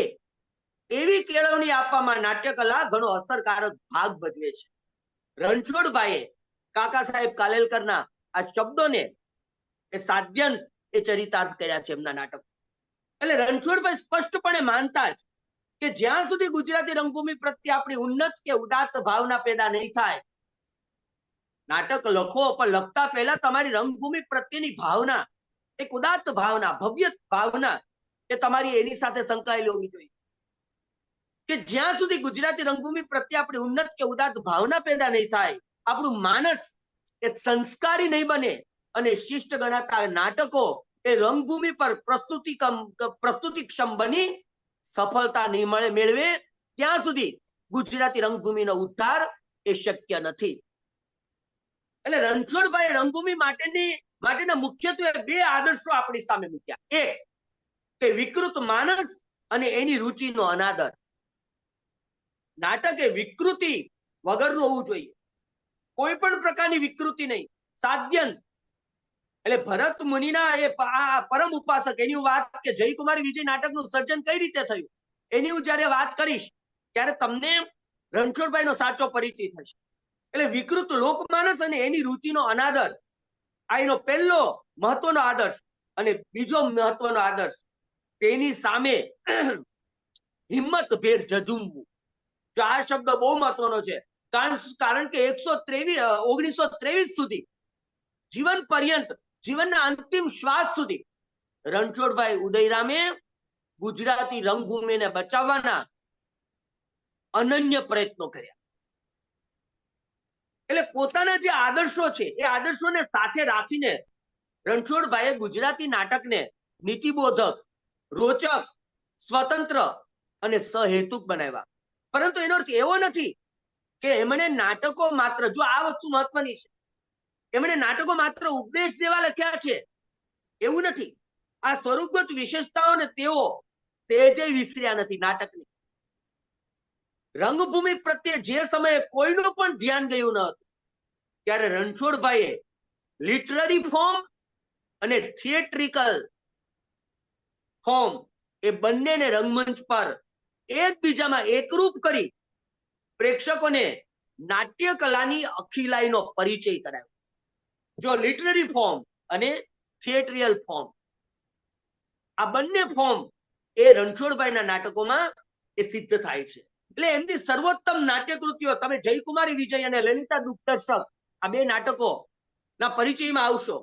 એવી કેળવણી આપવામાં નાટ્યકલા ઘણો અસરકારક ભાગ ભજવે છે. રણછોડભાઈએ કાકા સાહેબ કાલેલકરના આ શબ્દોને એ સાદ્યંત એ ચરિતાર્થ કર્યા છે એમના નાટક. એટલે રણછોડભાઈ સ્પષ્ટપણે માનતા જ કે જ્યાં સુધી ગુજરાતી રંગભૂમિ પ્રત્યે આપણી ઉન્નત કે ઉદાત્ત ભાવના પેદા નહીં થાય, નાટક લખો પણ લખતા પહેલા તમારી રંગભૂમિ પ્રત્યેની ભાવના, એક ઉદાત્ત ભાવના, ભવ્ય ભાવના એ તમારી એની સાથે સંકળાયેલી હોવી જોઈએ. કે જ્યાં સુધી ગુજરાતી રંગભૂમિ પ્રત્યે આપણી ઉન્નત કે ઉદાત્ત ભાવના પેદા નહીં થાય, આપણું માનસ એ સંસ્કારી નહીં બને અને શિષ્ટ ગણાતા નાટકો એ રંગભૂમિ પર પ્રસ્તુતિક્ષમ બની સફળતા નહીં મેળવે, ત્યાં સુધી ગુજરાતી રંગભૂમિનો ઉદ્ધાર એ શક્ય નથી. એટલે રણછોડભાઈ રંગભૂમિ માટેના મુખ્યત્વે બે આદર્શો આપણી સામે મૂક્યા. એક કે વિકૃત માનસ અને એની રુચિનો અનાદર. નાટક એ વિકૃતિ વગરનું હોવું જોઈએ, કોઈ પણ પ્રકારની વિકૃતિ નહીં, સાદ્યંત. એટલે ભરત મુનિના એ પરમ ઉપાસક, એની વાત કે જયકુમારી વિજય નાટકનું સર્જન કઈ રીતે થયું એની હું જયારે વાત કરીશ ત્યારે તમને રણછોડભાઈનો સાચો પરિચય થશે. એટલે વિકૃત લોકમાનસ અને એની રુચિનો અનાદર, આ એનો પહેલો મહત્વનો આદર્શ. અને બીજો મહત્વનો આદર્શ, તેની સામે હિંમત ભેર ઝઝૂમવું. જો આ શબ્દ બહુ મહત્વનો છે, કારણ કે 1923 સુધી, જીવન પર્યંત, જીવનના અંતિમ શ્વાસ સુધી રણછોડભાઈ ઉદયરામે ગુજરાતી રંગભૂમિને બચાવવાના અનન્ય પ્રયત્નો કર્યા. એટલે પોતાના જે આદર્શો છે એ આદર્શોને સાથે રાખીને રણછોડભાઈએ ગુજરાતી નાટકને નીતિબોધક, રોચક, સ્વતંત્ર અને સહેતુક બનાવ્યા. પરંતુ એનો અર્થ એવો નથી કે એમણે નાટકો માત્ર, જો આ વસ્તુ મહત્વની છે, એમણે નાટકો માત્ર ઉપદેશ જેવા લખ્યા છે એવું નથી. આ સ્વરૂપગત વિશેષતાઓને તેઓ તેજે વિસર્યા નથી નાટકની. રંગભૂમિ પ્રત્યે જે સમયે કોઈનું પણ ધ્યાન ગયું ન હતું, ત્યારે રણછોડભાઈએ લિટરરી ફોર્મ અને થિયેટ્રિકલ ફોર્મ એ બંનેને રંગમંચ પર એકબીજામાં એકરૂપ કરી પ્રેક્ષકોને નાટ્ય કલાની અખિલાઈનો પરિચય કરાવ્યો. જો લિટરરી ફોર્મ અને થિયેટ્રિયલ ફોર્મ, આ બંને ફોર્મ એ રણછોડભાઈના નાટકોમાં એ સિદ્ધ થાય છે. એટલે એમની સર્વોત્તમ નાટ્યકૃતિઓ, તમે જયકુમારી વિજય અને લલિતા દુઃખદર્શક આ બે નાટકો ના પરિચયમાં આવશો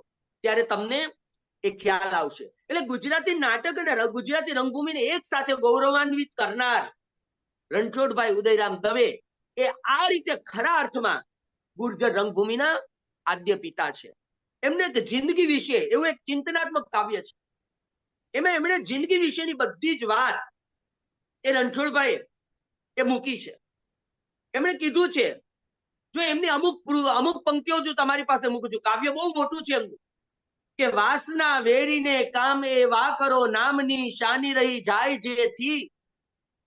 ત્યારે તમને એ ખ્યાલ આવશે. એટલે ગુજરાતી નાટક અને ગુજરાતી રંગભૂમિને એક સાથે ગૌરવાન્વિત કરનાર રણછોડભાઈ ઉદયરામ દવે એ આ રીતે ખરા અર્થમાં ગુર્જર રંગભૂમિના આદ્ય પિતા છે. એમને એક જિંદગી વિશે એવું એક ચિંતનાત્મક કાવ્ય છે. એમાં એમણે જિંદગી વિશેની બધી જ વાત એ રણછોડભાઈ એ મૂકી છે. એમણે કીધું છે, જો એમની અમુક પંક્તિઓ જો તમારી પાસે મૂકું છું, કાવ્ય બહુ મોટું છે એમનું, કે વાસના વેરીને કામ એ વા કરો નામની શાની રહી જાય જેથી,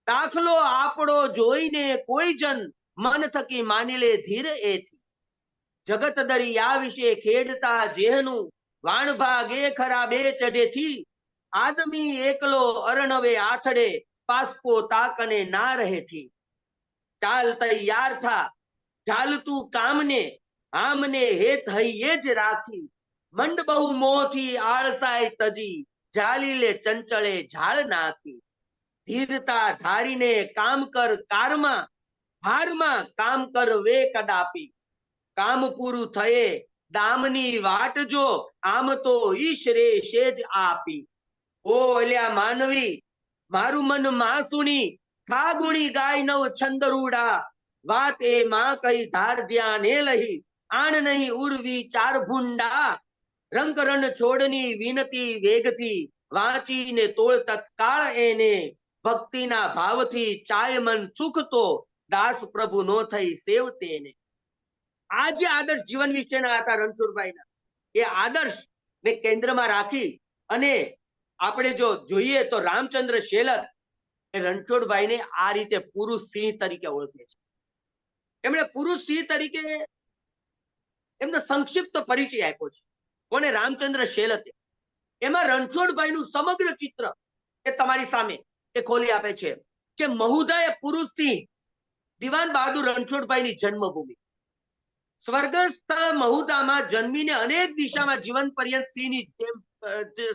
દાખલો આપણો જોઈને કોઈ જન મન થકી માની લે ધીર એથી, જગત દરિયા વિશે ખેડતા જેહનું વાણ ભાગ એ ખરા બે ચઢેથી, આદમી એકલો અરણવે આથડે પાસપો તાકને ના રહેથી, ચાલ તૈયાર થા ચાલતું કામને આમને હેત હૈયે જ રાખી, મંડ બહુ મોહથી આળસાય તજી જાલી લે ચંચળે ઝાડ નાખી, ધીરતા ધારીને કામ કર કારમાં હારમાં કામ કર વે કદાપી, કામ પૂરું થયે દામની વાટ જો આમ તો ઈશરે શેજ આપી, ઓ અલ્યા માનવી મારું મન માં સુણી ખા ગુણી ગાય નવ છંદરૂડા, વાત એ માં કઈ ધાર ધ્યાન એ લહી આણ નહીં ઉર્વી ચાર ભૂંડા, રંગ રણ છોડની વિનતી વેગથી વાંચીને તોળ તત્કાળ એને, ભક્તિના ભાવથી ચાય મન સુખ તો દાસ પ્રભુ નો થઈ સેવ તેને. આ જે આદર્શ જીવન વિશેના હતા રણછોડભાઈના, એ આદર્શ ને કેન્દ્રમાં રાખી અને આપણે જો જોઈએ તો રામચંદ્ર શેલર એ રણછોડભાઈને આ રીતે પુરુષ સિંહ તરીકે ઓળખે છે. એમણે પુરુષ સિંહ તરીકે એમનો સંક્ષિપ્ત પરિચય આપ્યો છે. કોને? રામચંદ્ર શેલતે. એમાં રણછોડભાઈનું સમગ્ર ચિત્ર એ તમારી સામે એ ખોલી આપે છે કે મહુધા એ પુરુષ સિંહ દિવાન બહાદુર રણછોડભાઈની જન્મભૂમિ. સ્વર્ગસ્થ મહુધામાં જન્મીને અનેક દિશામાં જીવન પર્યંત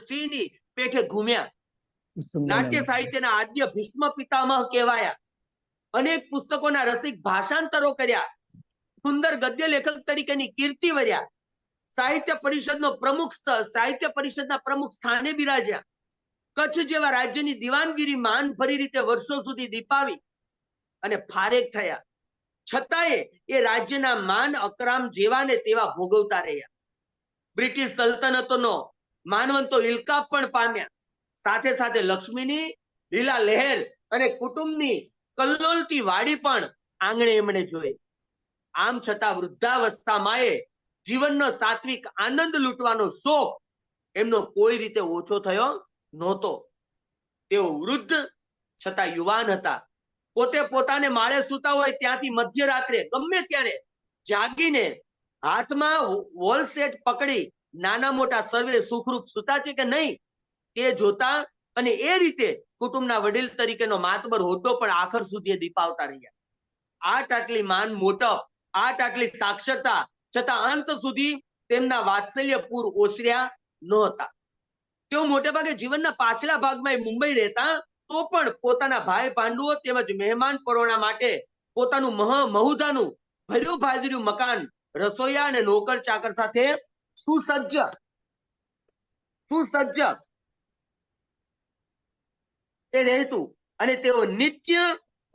સિંહની પેઠે ઘૂમ્યા. નાટ્ય સાહિત્યના આદ્ય ભીષ્મ પિતામહ કહેવાયા. અનેક પુસ્તકોના રસિક ભાષાંતરો કર્યા. સુંદર ગદ્ય લેખક તરીકેની કીર્તિ વર્યા. સાહિત્ય પરિષદના પ્રમુખ સ્થાને બિરાજ્યા. કચ્છ જેવા રાજ્યની દિવાનગીરી માન ભરી રીતે વર્ષો સુધી દીપાવી અને ફારેક થયા. છતાંય એ રાજ્યના માન અકરામ જેવા ને તેવા ભોગવતા રહ્યા. બ્રિટિશ સલ્તનતનો માનવંતો ઇલકાપ પણ પામ્યા. સાથે સાથે લક્ષ્મીની લીલા લહેર અને કુટુંબની કલ્લોલતી વાડી પણ આંગણે એમણે જોઈ. આમ છતાં વૃદ્ધાવસ્થામાં જીવનનો સાત્વિક આનંદ લૂંટવાનો શોખ એમનો કોઈ રીતે ઓછો થયો નહોતો. તેઓ વૃદ્ધ છતાં યુવાન હતા. પોતે પોતાને માળે સૂતા હોય ત્યાંથી મધ્યરાત્રે ગમે ત્યારે જાગીને હાથમાં વોલ સેટ પકડી નાના મોટા સર્વે સુખરૂપ સૂતા છે કે નહીં તે જોતા અને એ રીતે કુટુંબના વડીલ તરીકેનો માતબર હોદ્દો પણ આખર સુધી દીપાવતા રહ્યા. આટલી માન મોટપ, આટલી સાક્ષરતા છતાં અંત સુધી તેમના વાત્સલ્યપૂર ઓસર્યા નહોતા. તેઓ મોટે ભાગે જીવનના પાછલા ભાગમાં મુંબઈ રહેતા, તો પણ પોતાના ભાઈ પાંડુઓ તેમજ મહેમાન પરોણા માટે પોતાનું મહુધાનું ભર્યું ભાજર્યું મકાન રસોઈયા અને નોકર ચાકર સાથે સુસજ્જ એ રહેતું અને તેઓ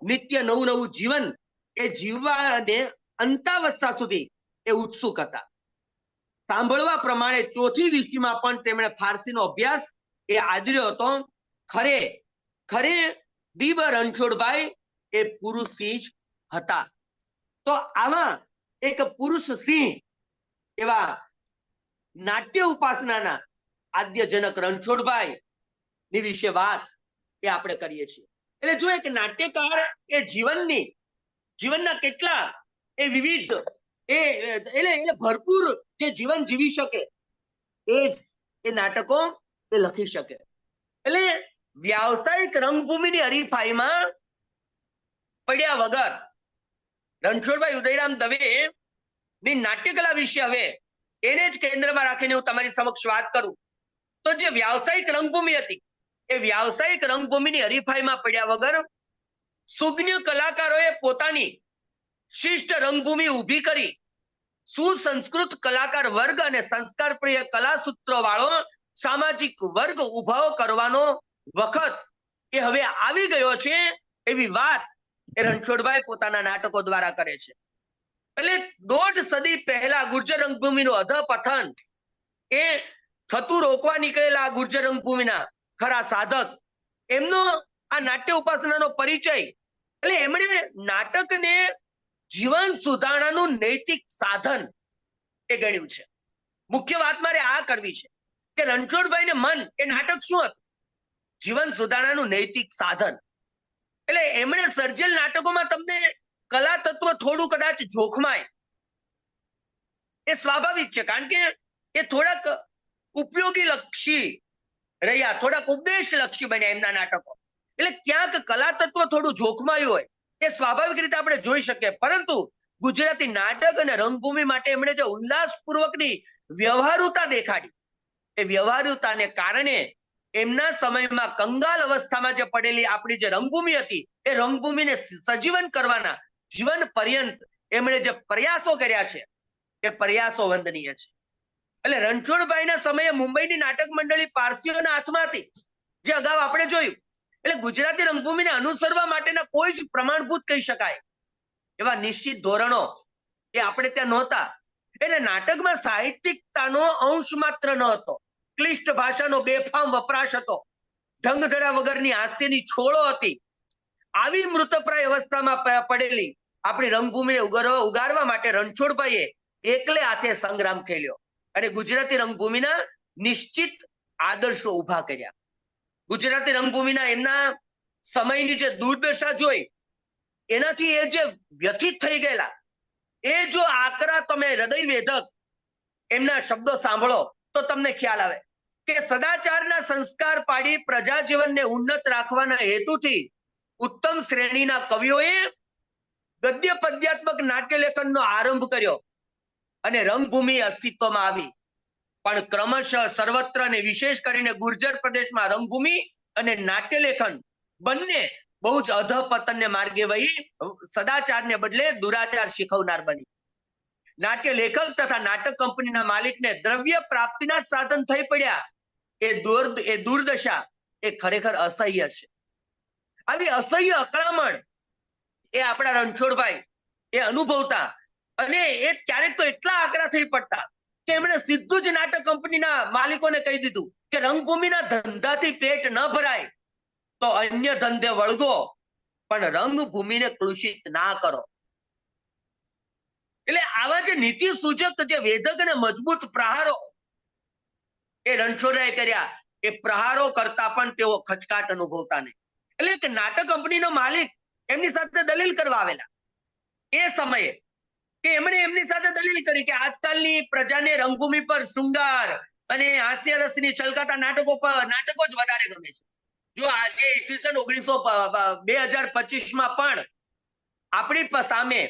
નિત્ય નવું જીવન એ જીવવાને અંતાવસ્થા સુધી એ ઉત્સુક હતા. સાંભળવા પ્રમાણે ચોથી વીસીમાં પણ તેમણે ફારસીનો અભ્યાસ એ આદર્યો હતો. ખરે દીબ રણછોડભાઈ એ પુરુષ સિંહ જ હતા. તો આમાં એક પુરુષ સિંહ એવા નાટ્ય ઉપાસનાના આદ્ય જનક રણછોડભાઈ ની વિશે વાત એ આપણે કરીએ છીએ. એટલે જો એક નાટ્યકાર એ જીવનના કેટલા એ વિવિધ એટલે ભરપૂર જે જીવન જીવી શકે એ નાટકો એ લખી શકે. એટલે વ્યાવસાયિક રંગભૂમિની હરીફાઈમાં પડ્યા વગર રણછોડભાઈ ઉદયરામ દવે ની નાટ્યકલા વિશે હવે એને જ કેન્દ્રમાં રાખીને હું તમારી સમક્ષ વાત કરું તો જે વ્યાવસાયિક રંગભૂમિ હતી એ વ્યાવસાયિક રંગભૂમિની હરીફાઈમાં પડ્યા વગર સુજ્ઞ કલાકારોએ પોતાની શિષ્ટ રંગભૂમિ ઊભી કરી સુસંસ્કૃત કલાકાર વર્ગ અને સંસ્કાર પ્રિય કલાસૂત્રો વાળો સામાજિક વર્ગ ઉભો કરવાનો વખત એ હવે આવી ગયો છે એવી વાત એ રણછોડભાઈ પોતાના નાટકો દ્વારા કરે છે. એટલે 1.5 સદી પહેલા ગુર્જર રંગભૂમિનું અધપતન એ થતું રોકવા નીકળેલા ગુર્જર રંગભૂમિના ખરા સાધક એમનો આ નાટ્ય ઉપાસનાનો પરિચય એટલે એમણે નાટકને જીવન સુધારણાનું નૈતિક સાધન એ ગણ્યું છે. મુખ્ય વાત મારે આ કરવી છે કે રણછોડભાઈને મન એ નાટક શું હતું? જીવન સુધારણાનું નૈતિક સાધન. એટલે એમણે સર્જેલ નાટકોમાં તમને કલા તત્વ થોડું કદાચ જોખમાય એ સ્વાભાવિક છે, કારણ કે એ થોડાક ઉપયોગી લક્ષી રહ્યા, થોડાક ઉપદેશ લક્ષી બન્યા એમના નાટકો. એટલે ક્યાંક કલા તત્વ થોડું જોખમાયું હોય એ સ્વાભાવિક રીતે આપણે જોઈ શકીએ. પરંતુ ગુજરાતી નાટક અને રંગભૂમિ માટે એમણે જે ઉલ્લાસપૂર્વકની વ્યવહારુતા દેખાડી એ વ્યવહારુતાને કારણે એમના સમયમાં કંગાલ અવસ્થામાં જે પડેલી આપણી જે રંગભૂમિ હતી એ રંગભૂમિને સજીવન કરવાના જીવન પર્યંત એમણે જે પ્રયાસો કર્યા છે એ પ્રયાસો વંદનીય છે. એટલે રણછોડભાઈના સમયે મુંબઈની નાટક મંડળી પારસીઓના હાથમાં હતી, જે અગાઉ આપણે જોયું. એટલે ગુજરાતી રંગભૂમિને અનુસરવા માટેના કોઈ જ પ્રમાણભૂત કહી શકાય એવા નિશ્ચિત ધોરણો એ આપણે ત્યાં નહોતા. એટલે નાટકમાં સાહિત્યિકતાનો અંશ માત્ર ન હતો, ક્લિષ્ટ ભાષાનો બેફામ વપરાશ હતો, ઢંગધડા વગરની હાસ્યની છોડો હતી. આવી મૃતપ્રાય અવસ્થામાં પડેલી આપણી રંગભૂમિને ઉગારવા માટે રણછોડભાઈએ એકલે હાથે સંગ્રામ ખેલ્યો અને ગુજરાતી રંગભૂમિના નિશ્ચિત આદર્શો ઉભા કર્યા. ગુજરાતી રંગભૂમિના એમના સમયની જે દુર્દશા જોઈ એનાથી એ જે વ્યથિત થઈ ગયેલા એ જો આકરા તમે હૃદયવેધક એમના શબ્દો સાંભળો તો તમને ખ્યાલ આવે કે સદાચારના સંસ્કાર પાડી પ્રજા જીવનને ઉન્નત રાખવાના હેતુથી ઉત્તમ શ્રેણીના કવિઓએ ગદ્ય પદ્યાત્મક નાટ્ય લેખનનો આરંભ કર્યો અને રંગભૂમિ અસ્તિત્વમાં આવી. પણ ક્રમશઃ સર્વત્ર અને વિશેષ કરીને ગુર્જર પ્રદેશમાં રંગભૂમિ અને નાટ્ય લેખન બંને બહુ જ અધપતનને માર્ગે વહી સદાચારને બદલે દુરાચાર શીખવનાર બની. નાટ્ય લેખક તથા નાટક કંપનીના માલિકને દ્રવ્ય પ્રાપ્તિના જ સાધન થઈ પડ્યા. એ દુર્દશા એ ખરેખર અસહ્ય છે. આવી અસહ્ય અકળામણ એ આપણા રણછોડભાઈ એ અનુભવતા અને એ ક્યારેક તો એટલા આકરા થઈ પડતા કે એમણે સીધું જ નાટક કંપનીના માલિકોને કહી દીધું કે રંગભૂમિના ધંધાથી પેટ ન ભરાય તો અન્ય ધંધે વળગો, પણ રંગભૂમિને કલુષિત ના કરો. એટલે આવા જે નીતિ સૂચક જે વેધક અને મજબૂત પ્રહારો એ રણછોડરાયે કર્યા, એ પ્રહારો કરતા પણ તેઓ ખચકાટ અનુભવતા નહીં. એટલે કે નાટક કંપનીનો માલિક એમની સાથે દલીલ કરવા આવેલા એ સમયે કે એમણે એમની સાથે દલીલ કરી કે આજકાલની પ્રજાને રંગભૂમિ પર શૃંગાર અને હાસ્યરસની છલકાતા નાટકો જ વધારે ગમે છે. જો આજે ઈસવીસન 2025 માં પણ આપણી સામે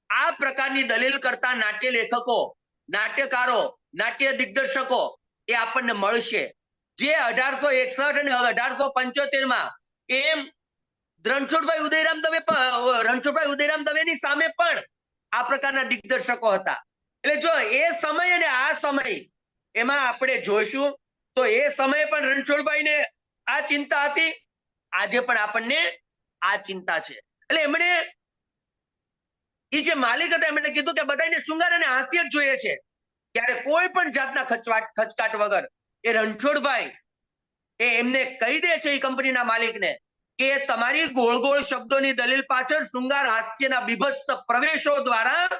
આ પ્રકારની દલીલ કરતા નાટ્ય લેખકો, નાટ્યકારો, નાટ્ય દિગ્દર્શકો એ આપણને મળશે, જે 1861 અને 1875 માં એમ રણછોડભાઈ ઉદયરામ દવેની સામે પણ આ પ્રકારના દિગ્દર્શકો હતા. એટલે જો એ સમય અને આ સમય એમાં આપણે જોઈશું તો એ સમયે પણ રણછોડભાઈને આ ચિંતા હતી, આજે પણ આપણને આ ચિંતા છે. એટલે એમણે એ જે માલિક હતા એમણે કીધું કે બધાને શૃંગાર અને હાસ્ય જ જોઈએ છે, ત્યારે કોઈ પણ જાતના ખચકાટ વગર એ રણછોડભાઈ એ એમને કહી દે છે એ કંપનીના માલિકને કે તમારી ગોળ ગોળ શબ્દોની દલીલ પાછળ શૃંગાર હાસ્યના બીભત્સ પ્રવેશો દ્વારા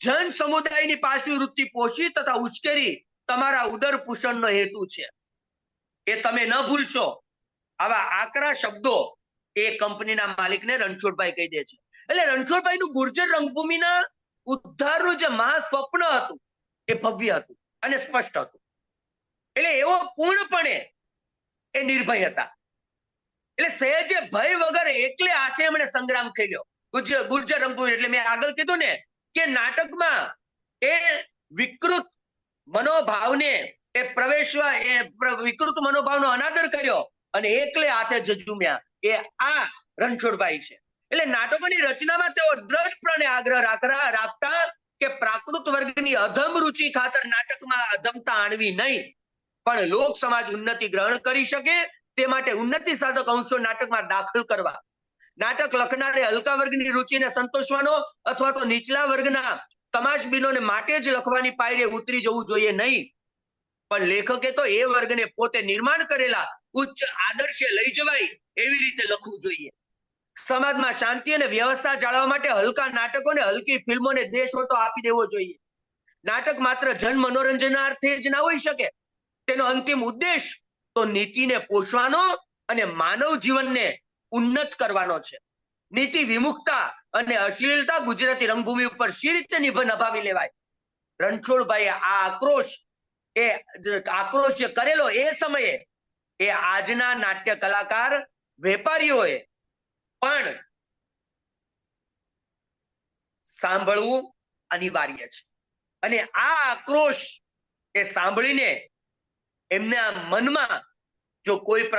જન સમુદાયની પાછી વૃત્તિ પોષી તથા ઉશ્કેરી તમારા ઉદર પુષણનો હેતુ છે. એ તમે ન ભૂલશો. આવા આકરા શબ્દો એ કંપનીના માલિકને રણછોડભાઈ કહી દે છે. એટલે રણછોડભાઈનું ગુર્જર રંગભૂમિના ઉદ્ધારનું જે મહાસ્વપ્ન હતું એ ભવ્ય હતું અને સ્પષ્ટ હતું. એટલે એવો પૂર્ણપણે એ નિર્ભય હતા. એટલે સહેજે ભય વગર એકલે હાથે એમણે સંગ્રામ ખેલ્યો ગુર્જર રંગભૂમિ. એટલે મેં આગળ કીધું ને કે નાટકમાં એ વિકૃત મનોભાવને એ પ્રવેશવા એ વિકૃત મનોભાવનો અનાદર કર્યો અને એકલે હાથે ઝઝૂમ્યા એ આ રણછોડભાઈ છે. એટલે નાટકોની રચનામાં તેઓ દ્રઢપણે આગ્રહ રાખતા કે પ્રાકૃત વર્ગની અધમ રુચિ ખાતર નાટકમાં અધમતા આણવી નહીં, પણ લોક સમાજ ઉન્નતિ ગ્રહણ કરી શકે તે માટે ઉન્નતિ સાધક અંશો નાટકમાં દાખલ કરવા. નાટક લખનારે હલકા વર્ગની રુચિને સંતોષવાનો અથવા તો નીચલા વર્ગના તમાશબીનોને માટે જ લખવાની પાયરે ઉતરી જવું જોઈએ નહીં, પણ લેખકે તો એ વર્ગને પોતે નિર્માણ કરેલા ઉચ્ચ આદર્શે લઈ જવાય એવી રીતે લખવું જોઈએ. સમાજમાં શાંતિ અને વ્યવસ્થા જાળવવા માટે હલકા નાટકોને હલકી ફિલ્મોને દેશ હોતો આપી દેવો જોઈએ. નાટક માત્ર જન મનોરંજનાર્થે જ ના હોઈ શકે. તેનો અંતિમ ઉદ્દેશ તો નીતિને પોષવાનો અને માનવ જીવનને ઉન્નત કરવાનો છે. નીતિ વિમુખતા અને અશ્લીલતા ગુજરાતી રંગભૂમિ ઉપર શી રીતે નભાવી લેવાય. રણછોડભાઈએ આ આક્રોશ જે કરેલો એ સમયે એ આજના નાટ્ય કલાકાર વેપારીઓએ પણ સાંભળવું અનિવાર્ય છે. અને આ આક્રોશ એ સાંભળીને એમના મનમાં જો કોઈ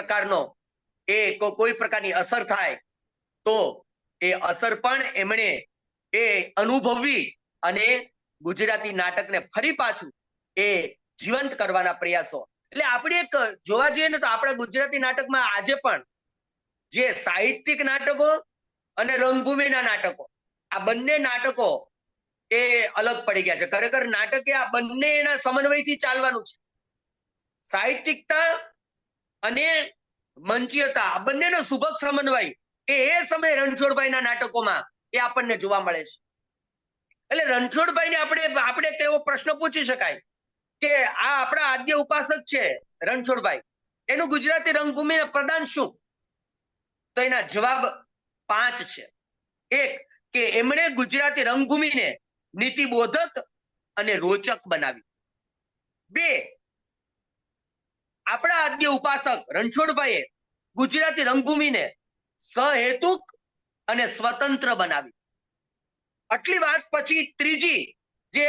પ્રકારની અસર થાય તો એ અસર પણ એમણે એ અનુભવવી અને ગુજરાતી નાટકને ફરી પાછું એ જીવંત કરવાના પ્રયાસો. એટલે આપણે એક જોવા જઈએ ને તો આપણા ગુજરાતી નાટકમાં આજે પણ જે સાહિત્યિક નાટકો અને રંગભૂમિના નાટકો, આ બંને નાટકો એ અલગ પડી ગયા છે. ખરેખર નાટકે આ બંનેના સમન્વયથી ચાલવાનું છે. સાહિત્યિકતા અને મંચીયતા આ બંનેનો સુભગ સમન્વય એ સમયે રણછોડભાઈના નાટકોમાં એ આપણને જોવા મળે છે. એટલે રણછોડભાઈને આપણે એવો પ્રશ્ન પૂછી શકાય કે આ આપણા આદ્ય ઉપાસક છે રણછોડભાઈ, એનું ગુજરાતી રંગભૂમિના પ્રદાન શું? તો એના જવાબ 5 છે. એક, કે એમણે ગુજરાતી રંગભૂમિને નીતિબોધક અને રોચક બનાવી. 2, આપણા આદ્ય ઉપાસક રણછોડભાઈએ ગુજરાતી રંગભૂમિને સહેતુક અને સ્વતંત્ર બનાવી. આટલી વાત પછી ત્રીજી જે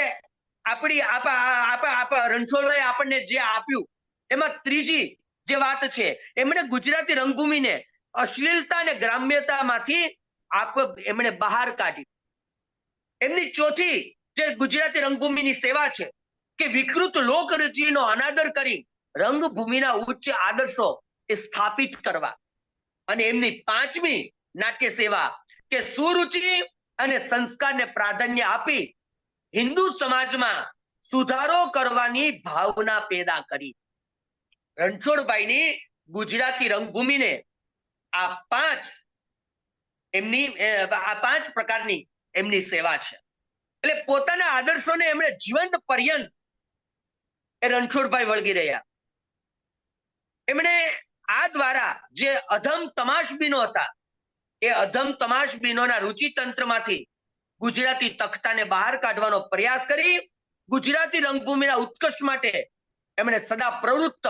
રણછોડભાઈ આપણને જે આપ્યું એમાં ત્રીજી જે વાત છે, એમણે ગુજરાતી રંગભૂમિને અશ્લીલતા અને ગ્રામ્યતામાંથી એમણે બહાર કાઢી. એમની ચોથી જે ગુજરાતી રંગભૂમિની સેવા છે કે વિકૃત લોકરુચિનો અનાદર કરી રંગભૂમિના ઉચ્ચ આદર્શો એ સ્થાપિત કરવા. અને એમની 5મી નાટ્ય સેવા કે સુરુચિ અને સંસ્કારને પ્રાધાન્ય આપી હિન્દુ સમાજમાં સુધારો કરવાની ભાવના પેદા કરી. રણછોડભાઈની ગુજરાતી રંગભૂમિને આ 5 પ્રકારની એમની સેવા છે. એટલે પોતાના આદર્શોને એમણે જીવન પર્યંત એ રણછોડભાઈ વળગી રહ્યા. એમણે આ દ્વારા જે અધમ તમાશબીનો હતા એ અધમ તમાશબીનોના રુચિતંત્રમાંથી ગુજરાતી તખ્તાને બહાર કાઢવાનો પ્રયાસ કરી ગુજરાતી રંગભૂમિના ઉત્કર્ષ માટે એમણે સદા પ્રવૃત્ત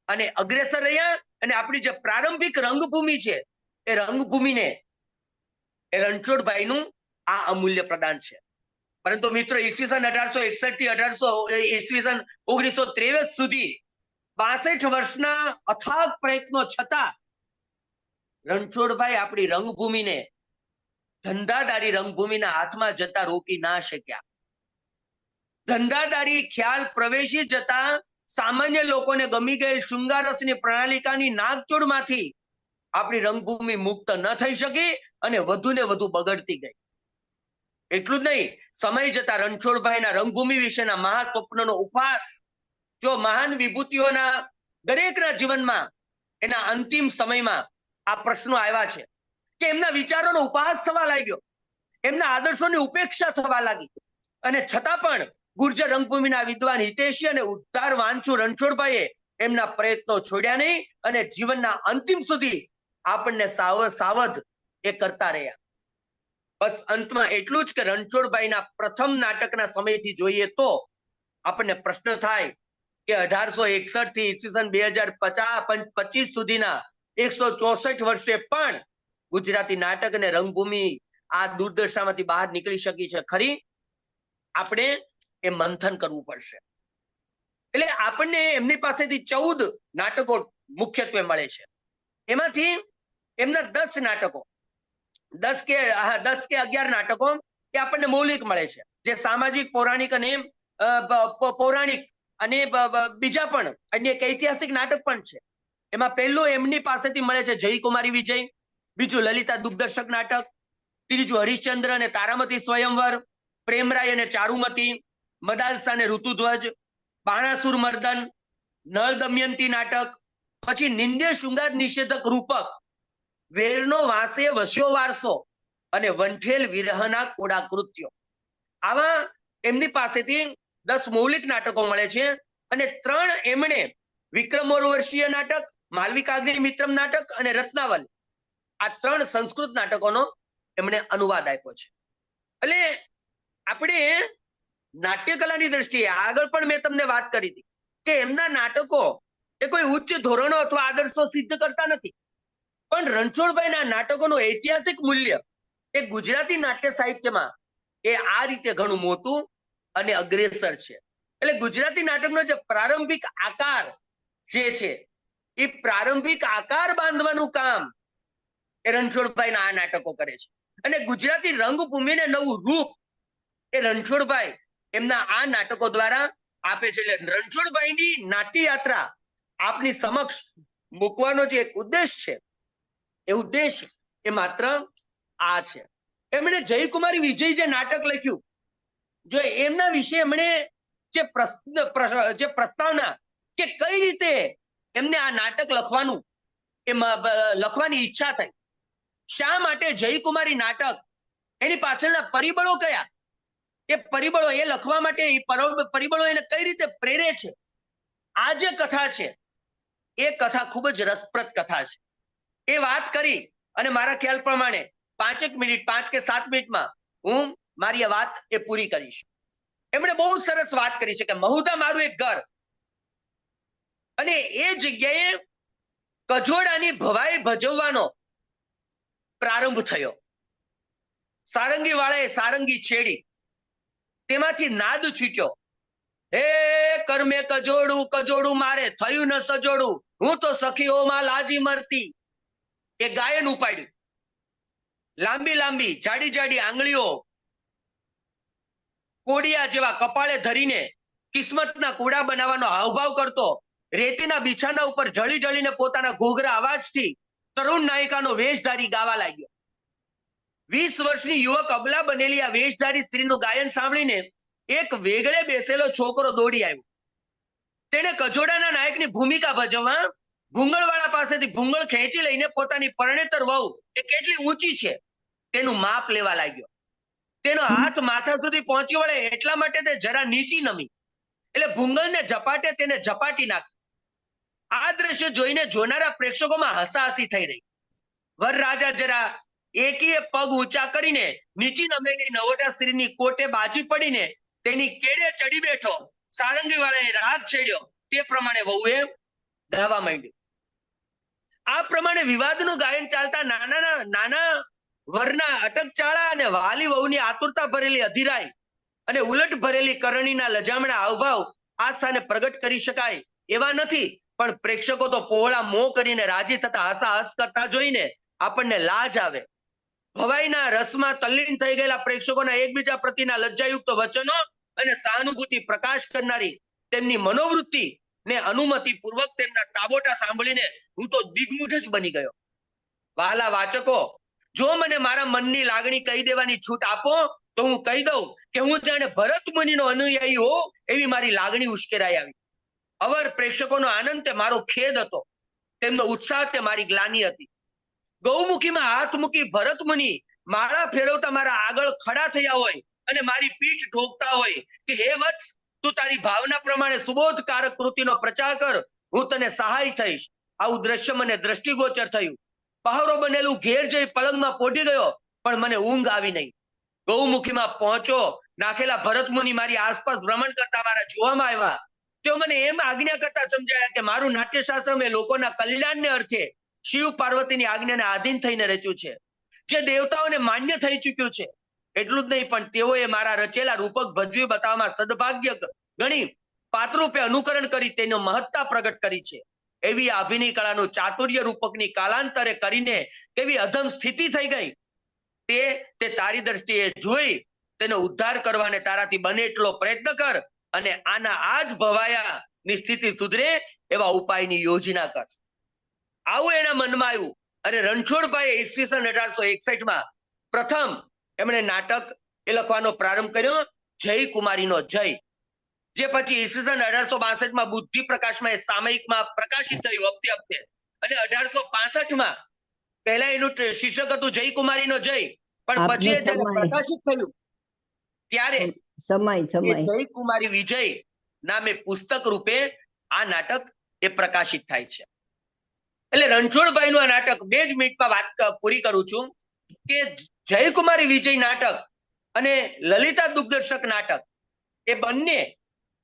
અને અગ્રેસર રહ્યા. અને આપણી જે પ્રારંભિક રંગભૂમિ છે એ રંગભૂમિને એ રણછોડભાઈનું આ અમૂલ્ય પ્રદાન છે. પરંતુ મિત્રો ઈસવીસન 1861 થી 1923 સુધી 62 વર્ષના અથાગ પ્રયત્નો છતાં રણછોડભાઈ આપણી રંગભૂમિને ધંધાદારી રંગભૂમિના હાથમાં જતા રોકી ના શક્યા. ધંધાદારી ખ્યાલ પ્રવેશી જતા સામાન્ય લોકોને ગમી ગયેલ શૃંગારસની પ્રણાલિકાની નાગચોડમાંથી આપણી રંગભૂમિ મુક્ત ન થઈ શકી અને વધુ ને વધુ બગડતી ગઈ. એટલું જ નહીં, સમય જતા રણછોડભાઈના રંગભૂમિ વિશેના મહાસ્વપ્નનો ઉપહાસ જો મહાન વિભૂતિઓના દરેકના જીવનમાં એના અંતિમ સમયમાં આ પ્રશ્નો આવ્યા છે કે એમના વિચારોનો ઉપહાસ થવા લાગ્યો, એમના આદર્શોની ઉપેક્ષા થવા લાગી, અને છતાં પણ ગુર્જર રંગભૂમિના વિદ્વાન હિતેશી અને ઉદ્ધાર વાંચુ રણછોડભાઈએ એમના પ્રયત્નો છોડ્યા નહીં અને જીવનના અંતિમ સુધી આપણને સાવધ એ કરતા રહ્યા. બસ અંતમાં એટલું જ કે રણછોડભાઈના પ્રથમ નાટકના સમયથી જોઈએ તો આપણને પ્રશ્ન થાય કે 1861 થી ઈસવીસન 2025 સુધીના 164 વર્ષે પણ ગુજરાતી નાટક અને રંગભૂમિ આ દુર્દશામાંથી બહાર નીકળી શકી છે ખરી? આપણે એ મંથન કરવું પડશે. એટલે આપણને એમની પાસેથી 14 નાટકો મુખ્યત્વે મળે છે. એમાંથી એમના 10 નાટકો 10 કે 11 નાટકો એ આપણને મૌલિક મળે છે, જે સામાજિક પૌરાણિક અને બીજા પણ અન્ય ઐતિહાસિક નાટક પણ છે. એમાં પહેલું એમની પાસેથી મળે છે જયકુમારી વિજય, બીજું લલિતા દુઃખદર્શક નાટક, ત્રીજું હરિશ્ચંદ્ર અને તારામતી સ્વયંવર, પ્રેમરાય અને ચારુમતી, મદાલસા અને ઋતુધ્વજ, બાણાસુર મર્દન, નળ દમયંતી નાટક, પછી નિંદ્ય શૃંગાર નિષેધક રૂપક, વેરનો વાંસે વસ્યો વારસો અને વંઠેલ વિરહના કોડા કૃત્યો. આવા એમની પાસેથી 10 મૌલિક નાટકો મળે છે, અને 3 એમણે વિક્રમોર્વશીય નાટક, માલવિકાગ્નિ મિત્રમ નાટક અને રત્નાવલી, આ 3 સંસ્કૃત નાટકોનો એમણે અનુવાદ આપ્યો છે. એટલે આપણે નાટ્યકલાની દ્રષ્ટિએ આગળ પણ મેં તમને વાત કરી હતી કે એમના નાટકો એ કોઈ ઉચ્ચ ધોરણો અથવા આદર્શો સિદ્ધ કરતા નથી, પણ રણછોડભાઈના નાટકોનું ઐતિહાસિક મૂલ્ય એ ગુજરાતી નાટ્ય સાહિત્યમાં એ આ રીતે ઘણું મોટું અને અગ્રેસર છે. એટલે ગુજરાતી નાટકનો જે પ્રારંભિક આકાર જે છે એ પ્રારંભિક આકાર બાંધવાનું કામ એ રણછોડભાઈના આ નાટકો કરે છે, અને ગુજરાતી રંગભૂમિને નવું રૂપ એ રણછોડભાઈ એમના આ નાટકો દ્વારા આપે છે. એટલે રણછોડભાઈની નાટ્ય યાત્રા આપની સમક્ષ મૂકવાનો જે એક ઉદ્દેશ છે એ ઉદ્દેશ એ માત્ર આ છે. એમણે જયકુમારી વિજય જે નાટક લખ્યું, જો એમના વિશે એમણે જે પ્રસ્તાવના કે કઈ રીતે એમને આ નાટક લખવાની ઈચ્છા થઈ, શા માટે જયકુમારી નાટક, એની પાછળના પરિબળો કયા, એ પરિબળો એ લખવા માટે પરિબળો એને કઈ રીતે પ્રેરે છે, આ જે કથા છે એ કથા ખૂબ જ રસપ્રદ કથા છે. એ વાત કરી અને મારા ખ્યાલ પ્રમાણે 5 કે 7 મિનિટમાં હું મારી આ વાત એ પૂરી કરીશ. એમણે બહુ સરસ વાત કરી છે કે મહુધા મારું એક ઘર, અને એ જગ્યાએ કજોડાની ભવાઈ ભજવવાનો પ્રારંભ થયો. સારંગી વાળાએ સારંગી છેડી, તેમાંથી નાદ છૂટ્યો, હે કર્મે કજોડું કજોડું મારે થયું ન સજોડું, હું તો સખીઓમાં લાજી મરતી. એ ગાયન ઉપાડ્યું. લાંબી લાંબી જાડી જાડી આંગળીઓ કોડિયા જેવા કપાળે ધરીને કિસ્મતના કુડા બનાવવાનો હાવભાવ કરતો, રેતીના બિછાના ઉપર ઢળી ઢળીને પોતાના ઘોઘરા અવાજથી તરુણ નાયિકાનો વેશધારી ગાવા લાગ્યો. 20 વર્ષની યુવક અબલા બનેલી આ વેશધારી સ્ત્રીનું ગાયન સાંભળીને એક વેગળે બેસેલો છોકરો દોડી આવ્યો. તેને કજોડાના નાયકની ભૂમિકા ભજવવા ભૂંગળવાળા પાસેથી ભૂંગળ ખેંચી લઈને પોતાની પરણેતર વહુ એ કેટલી ઊંચી છે તેનું માપ લેવા લાગ્યો. તેનો હાથ માથા સુધી પહોંચી વળે એટલા માટે તે જરા નીચી નમી, એટલે ભૂંગળને ઝપાટે તેને ઝપાટી નાખી. આ દ્રશ્ય જોઈને જોનારા પ્રેક્ષકોમાં હસાહસી થઈ રહી. વરરાજા જરા એકીએ પગ ઊંચા કરીને નીચી નમેલી નવોટા સ્ત્રીની કોટે બાજી પડીને તેની કેડે ચડી બેઠો. સારંગી વાળાએ રાગ છેડ્યો, તે પ્રમાણે વહુએ ગાવા માંડ્યું. આ પ્રમાણે વિવાદનું ગાયન ચાલતા નાના વરના અટકચાળા અને વાલી વહુની આતુરતા ભરેલી અધીરાઈ અને ઉલટ ભરેલી કરણીના લજામણા હાવભાવ આ સ્થાને પ્રગટ કરી શકાય એવા નથી, પણ પ્રેક્ષકો તો પહોળા મોં કરીને રાજી થતા હસાહસ કરતા જોઈને આપણને લાજ આવે. ભવાઈના રસમાં તલ્લીન થઈ ગયેલા પ્રેક્ષકોના એકબીજા પ્રત્યેના લજ્જાયુક્ત વચનો અને સહાનુભૂતિ પ્રકાશ કરનારી તેમની મનોવૃત્તિ ને અનુમતિ પૂર્વક તેમના તાબોટા સાંભળીને હું તો દિગ્મુઢ જ બની ગયો. વહાલા વાચકો, જો મને મારા મનની લાગણી કહી દેવાની છૂટ આપો તો હું કહી દઉં કે હું જાણે ભરત મુનિનો અનુયાયી હોઉં એવી મારી લાગણી ઉશ્કેરાઈ આવી. અવર પ્રેક્ષકોનો આનંદ તે મારો ખેદ હતો, તેમનો ઉત્સાહ તે મારી ગ્લાનિ હતી. ગૌમુખીમાં હાથ મૂકી ભરત મુનિ માળા ફેરવતા મારા આગળ ખડા થયા હોય અને મારી પીઠ ઠોકતા હોય કે હે વત્સ, તું તારી ભાવના પ્રમાણે સુબોધકારક કૃતિનો પ્રચાર કર, હું તને સહાય થઈશ. આવું દ્રશ્ય મને દ્રષ્ટિગોચર થયું. પહારો બનેલું ઘેર જઈ પલંગમાં પોઢી ગયો, પણ મને ઊંઘ આવી નહીં. ગૌમુખીમાં પહોંચો નાખેલા ભરત મુનિ મારી આસપાસ ભ્રમણ કરતા મારા જોવામાં આવ્યા. તેઓ મને એમ આજ્ઞા કરતા સમજાયા કે મારું નાટ્યશાસ્ત્ર મેં લોકોના કલ્યાણને અર્થે શિવ પાર્વતીની આજ્ઞાને આધીન થઈને રચ્યું છે, જે દેવતાઓને માન્ય થઈ ચૂક્યું છે. એટલું જ નહીં, પણ તેઓએ મારા રચેલા રૂપક ભજવી બતાવવામાં સદભાગ્ય ગણી પાત્રરૂપે અનુકરણ કરી તેનો મહત્તા પ્રગટ કરી છે. એવી અભિનય કળાનું ચાતુર્ય રૂપકની કાલાંતરે કરીને કેવી અધમ સ્થિતિ થઈ ગઈ તે તારી દ્રષ્ટિએ જોઈ તેનો ઉદ્ધાર કરવાને તારાથી બને એટલો પ્રયત્ન કર અને આના આ જ ભવાયા ની સ્થિતિ સુધરે એવા ઉપાયની યોજના કર. આવું એના મનમાં આવ્યું અને રણછોડભાઈએ ઈસવીસન 1861 પ્રથમ એમણે નાટક એ લખવાનો પ્રારંભ કર્યો, જય કુમારીનો જય, જે પછી ઈસવીસન 1862 બુદ્ધિ પ્રકાશમાં એ સામયિકમાં પ્રકાશિત થયું હપ્તે હપ્તે, અને 1865 પહેલા એનું શીર્ષક હતું જય કુમારીનો જય, પણ પછી એ જ્યારે પ્રકાશિત થયું ત્યારે જય કુમારી વિજય નામે પુસ્તક રૂપે આ નાટક એ પ્રકાશિત થાય છે. એટલે રણછોડભાઈનું આ નાટક 2 જ મિનિટમાં વાત પૂરી કરું છું કે જય કુમારી વિજય નાટક અને લલિતા દુગ્દર્શક નાટક એ બંને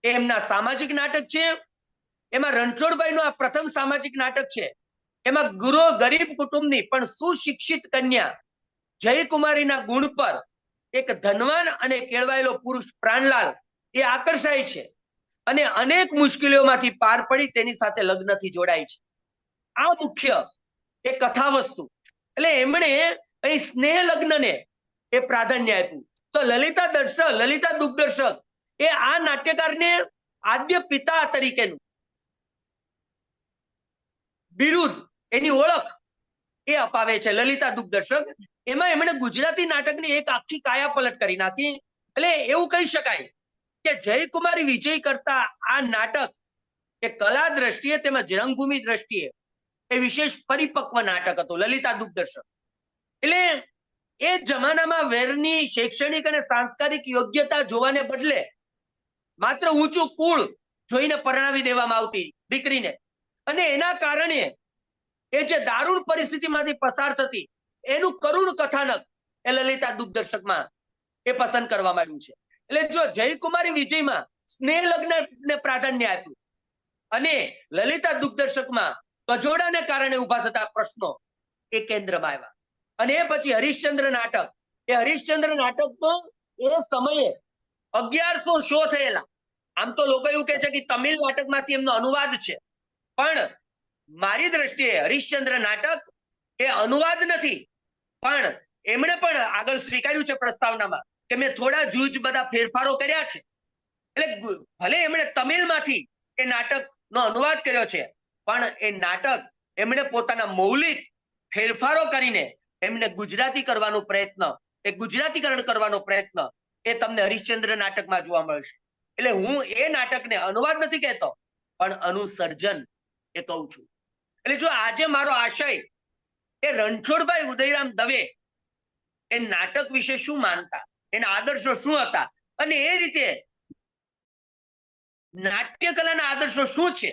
એમના સામાજિક નાટક છે. એમાં રણછોડભાઈનું આ પ્રથમ સામાજિક નાટક છે. એમાં ગરીબ કુટુંબની પણ સુશિક્ષિત કન્યા જયકુમારીના ગુણ પર એક ધનવાન અને કેળવાયેલો પુરુષ પ્રાણલાલ એ આકર્ષાય છે અને અનેક મુશ્કેલીઓમાંથી પાર પડી તેની સાથે લગ્નથી જોડાય છે. આ મુખ્ય એ કથા વસ્તુ. એટલે એમણે અહીં સ્નેહ લગ્નને એ પ્રાધાન્ય આપ્યું. તો લલિતા દુગ્દર્શક એ આ નાટ્યકારને આદ્ય પિતા તરીકેનું બિરુદ, એની ઓળખ એ અપાવે છે લલિતા દુગ્દર્શક. એમાં એમણે ગુજરાતી નાટકની એક આખી કાયાપલટ કરી નાખી. એટલે એવું કહી શકાય કે જયકુમારી વિજય કરતા આ નાટક એ કલા દ્રષ્ટિએ તેમજ રંગભૂમિ દ્રષ્ટિએ એ વિશેષ પરિપક્વ નાટક હતું લલિતા દુગ્દર્શક. એટલે એ જમાનામાં વેરની શૈક્ષણિક અને સાંસ્કૃતિક યોગ્યતા જોવાને બદલે માત્ર ઊંચું કુળ જોઈને પરણાવી દેવામાં આવતી દીકરીને, અને એના કારણે એ જે દારૂણ પરિસ્થિતિમાંથી પસાર થતી એનું કરુણ કથાનક એ લલિતા દુગ્દર્શકમાં એ પસંદ કરવામાં આવ્યું છે. એટલે જો જયકુમારી વિજયમાં સ્નેહ લગ્નને પ્રાધાન્ય આપ્યું અને લલિતા દુગ્દર્શકમાં કજોડાને કારણે ઉભા થતા પ્રશ્નો એ કેન્દ્રમાં આવ્યા. અને એ પછી હરિશ્ચંદ્ર નાટક, એ હરિશ્ચંદ્ર નાટકનો એ સમયે 1100 શો થયેલા. આમ તો લોકો એવું કહે છે કે તમિલ નાટકમાંથી એમનો અનુવાદ છે, પણ મારી દ્રષ્ટિએ હરિશ્ચંદ્ર નાટક એ અનુવાદ નથી, પણ એમણે પણ આગળ સ્વીકાર્યું છે પ્રસ્તાવનામાં કે મેં થોડા જૂજ બધા ફેરફારો કર્યા છે. એટલે ભલે એમણે તમિલમાંથી એ નાટકનો અનુવાદ કર્યો છે, પણ એ નાટક એમણે પોતાના મૌલિક ફેરફારો કરીને એમને ગુજરાતી કરવાનો પ્રયત્ન, એ ગુજરાતીકરણ કરવાનો પ્રયત્ન એ તમને હરિશ્ચંદ્ર નાટકમાં જોવા મળશે. એટલે હું એ નાટકને અનુવાદ નથી કહેતો, પણ અનુસર્જન એ કહું છું. એટલે જો આજે મારો આશય એ રણછોડભાઈ ઉદયરામ દવે એ નાટક વિશે શું માનતા, એના આદર્શો શું હતા, અને એ રીતે નાટ્ય કલાના આદર્શો શું છે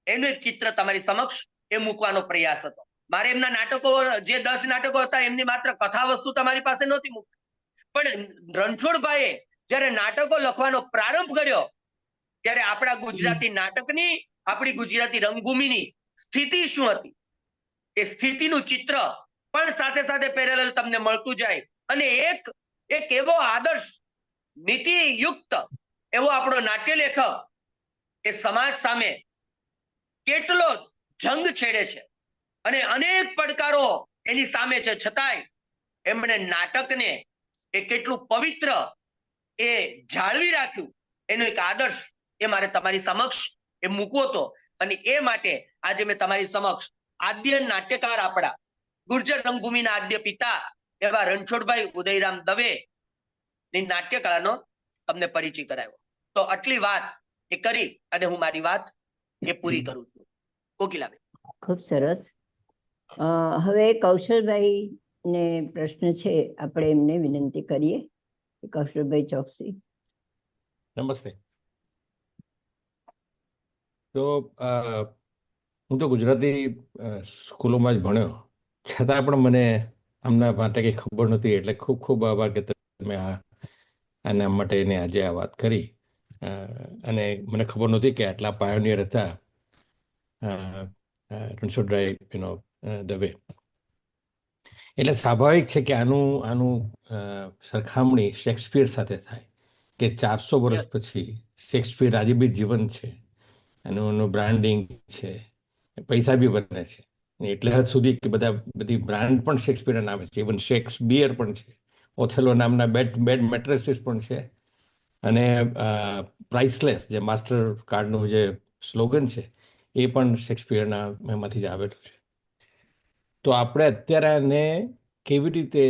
એનું એક ચિત્ર તમારી સમક્ષ એ મૂકવાનો પ્રયાસ હતો. મારે એમના નાટકો જે 10 નાટકો હતા એમની માત્ર કથા વસ્તુ તમારી પાસે નહોતી મૂકવી, પણ રણછોડભાઈએ જ્યારે નાટકો લખવાનો પ્રારંભ કર્યો ત્યારે આપણા ગુજરાતી નાટકની, આપણી ગુજરાતી રંગભૂમિની સ્થિતિ શું હતી એ સ્થિતિનું ચિત્ર પણ સાથે સાથે પેરેલલ તમને મળતું જાય. અને એક એવો આદર્શ નીતિયુક્ત એવો આપણો નાટ્ય લેખક એ સમાજ સામે કેટલો જંગ છેડે છે અને અનેક પડકારો એની સામે છે, છતાંય એમણે નાટકને એ કેટલું પવિત્ર એ જાળવી રાખ્યું એનો એક આદર્શ એ મારે તમારી સમક્ષ એ મૂકવો હતો. અને એ માટે આજે મેં તમારી સમક્ષ આદ્ય નાટ્યકાર આપણા ગુર્જર રંગભૂમિના આદ્ય પિતા એવા રણછોડભાઈ ઉદયરામ દવે ની નાટ્યકળાનો તમને પરિચય કરાવ્યો. તો આટલી વાત એ કરી અને હું મારી વાત એ પૂરી કરું છું. કોકિલાબેન. ખૂબ સરસ. હવે કૌશલભાઈ ને પ્રશ્ન છે, આપણે એમને વિનંતી કરીએ. કૌશલભાઈ ચોકસી. નમસ્તે. તો હું તો ગુજરાતી સ્કૂલોમાં જ ભણ્યો, છતાં પણ મને આમના માટે કંઈ ખબર નહોતી. એટલે ખૂબ ખૂબ આભાર કે તમે આના માટેની આજે આ વાત કરી. અને મને ખબર નહોતી કે આટલા પાયોનિયર હતા રણછોડરાય દવે. એટલે સ્વાભાવિક છે કે આનું સરખામણી શેક્સપિયર સાથે થાય કે 400 વર્ષ પછી શેક્સપિયર આજે બી જીવંત છે, એનું બ્રાન્ડિંગ છે, પૈસા બી બને છે. એટલે હદ સુધી કે બધી બ્રાન્ડ પણ શેક્સપિયરના નામે છે. ઇવન શેક્સપિયર પણ છે, ઓથેલો નામના બેડ મેટ્રેસીસ પણ છે, અને પ્રાઇસલેસ જે માસ્ટર કાર્ડનું જે સ્લોગન છે એ પણ શેક્સપિયરના એમાંથી જ આવેલું છે. તો આપણે અત્યારે આને કેવી રીતે,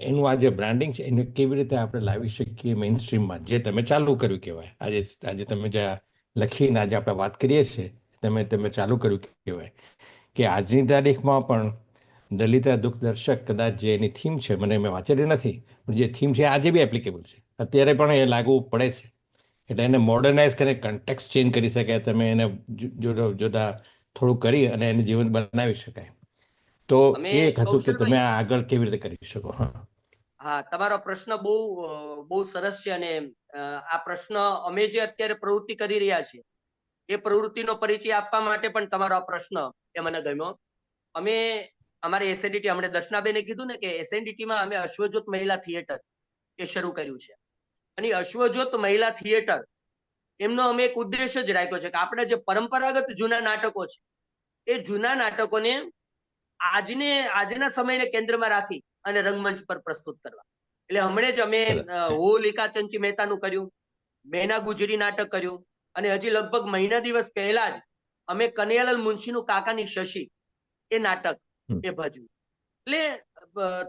એનું આ જે બ્રાન્ડિંગ છે એને કેવી રીતે આપણે લાવી શકીએ મેઇન સ્ટ્રીમમાં, જે તમે ચાલુ કર્યું કહેવાય. આજે તમે જે લખીને આજે આપણે વાત કરીએ છીએ, તમે ચાલુ કર્યું કહેવાય કે આજની તારીખમાં પણ દલિતા દુઃખદર્શક, કદાચ જે એની થીમ છે, મેં વાંચેલી નથી, પણ જે થીમ છે આજે બી એપ્લિકેબલ છે, અત્યારે પણ એ લાગુ પડે છે. એટલે એને મોડર્નાઇઝ કરીને કન્ટેક્સ ચેન્જ કરી શકાય, તમે એને જોતા થોડું કરી અને એને જીવન બનાવી શકાય. તો એ એક હતું કે તમે આ આગળ કેવી રીતે કરી શકો. હા, તમારો પ્રશ્ન બહુ સરસ છે. અને આ પ્રશ્ન અમે જે અત્યારે પ્રવૃત્તિ કરી રહ્યા છીએ એ પ્રવૃત્તિનો પરિચય આપવા માટે પણ તમારો આ પ્રશ્ન એ મને ગમ્યો. અમે અમારી એસએનડીટી, હમણાં દર્શનાબેને કીધું ને કે એસએનડીટીમાં અમે અશ્વજોત મહિલા થિયેટર એ શરૂ કર્યું છે. અને અશ્વજોત મહિલા થિયેટર એમનો અમે એક ઉદ્દેશ જ રાખ્યો છે કે આપણે જે પરંપરાગત જૂના નાટકો છે એ જૂના નાટકોને આજના સમયને કેન્દ્રમાં રાખી અને રંગમંચ પર પ્રસ્તુત કરવા. એટલે હમણાં જ અમે હોલિકા ચંચી મહેતાનું કર્યું, મેના ગુજરી નાટક કર્યું, અને હજી લગભગ મહિના દિવસ પહેલા જ અમે કનૈયાલાલ મુનશીનું કાકાની શશી એ નાટક એ ભજવ્યું. એટલે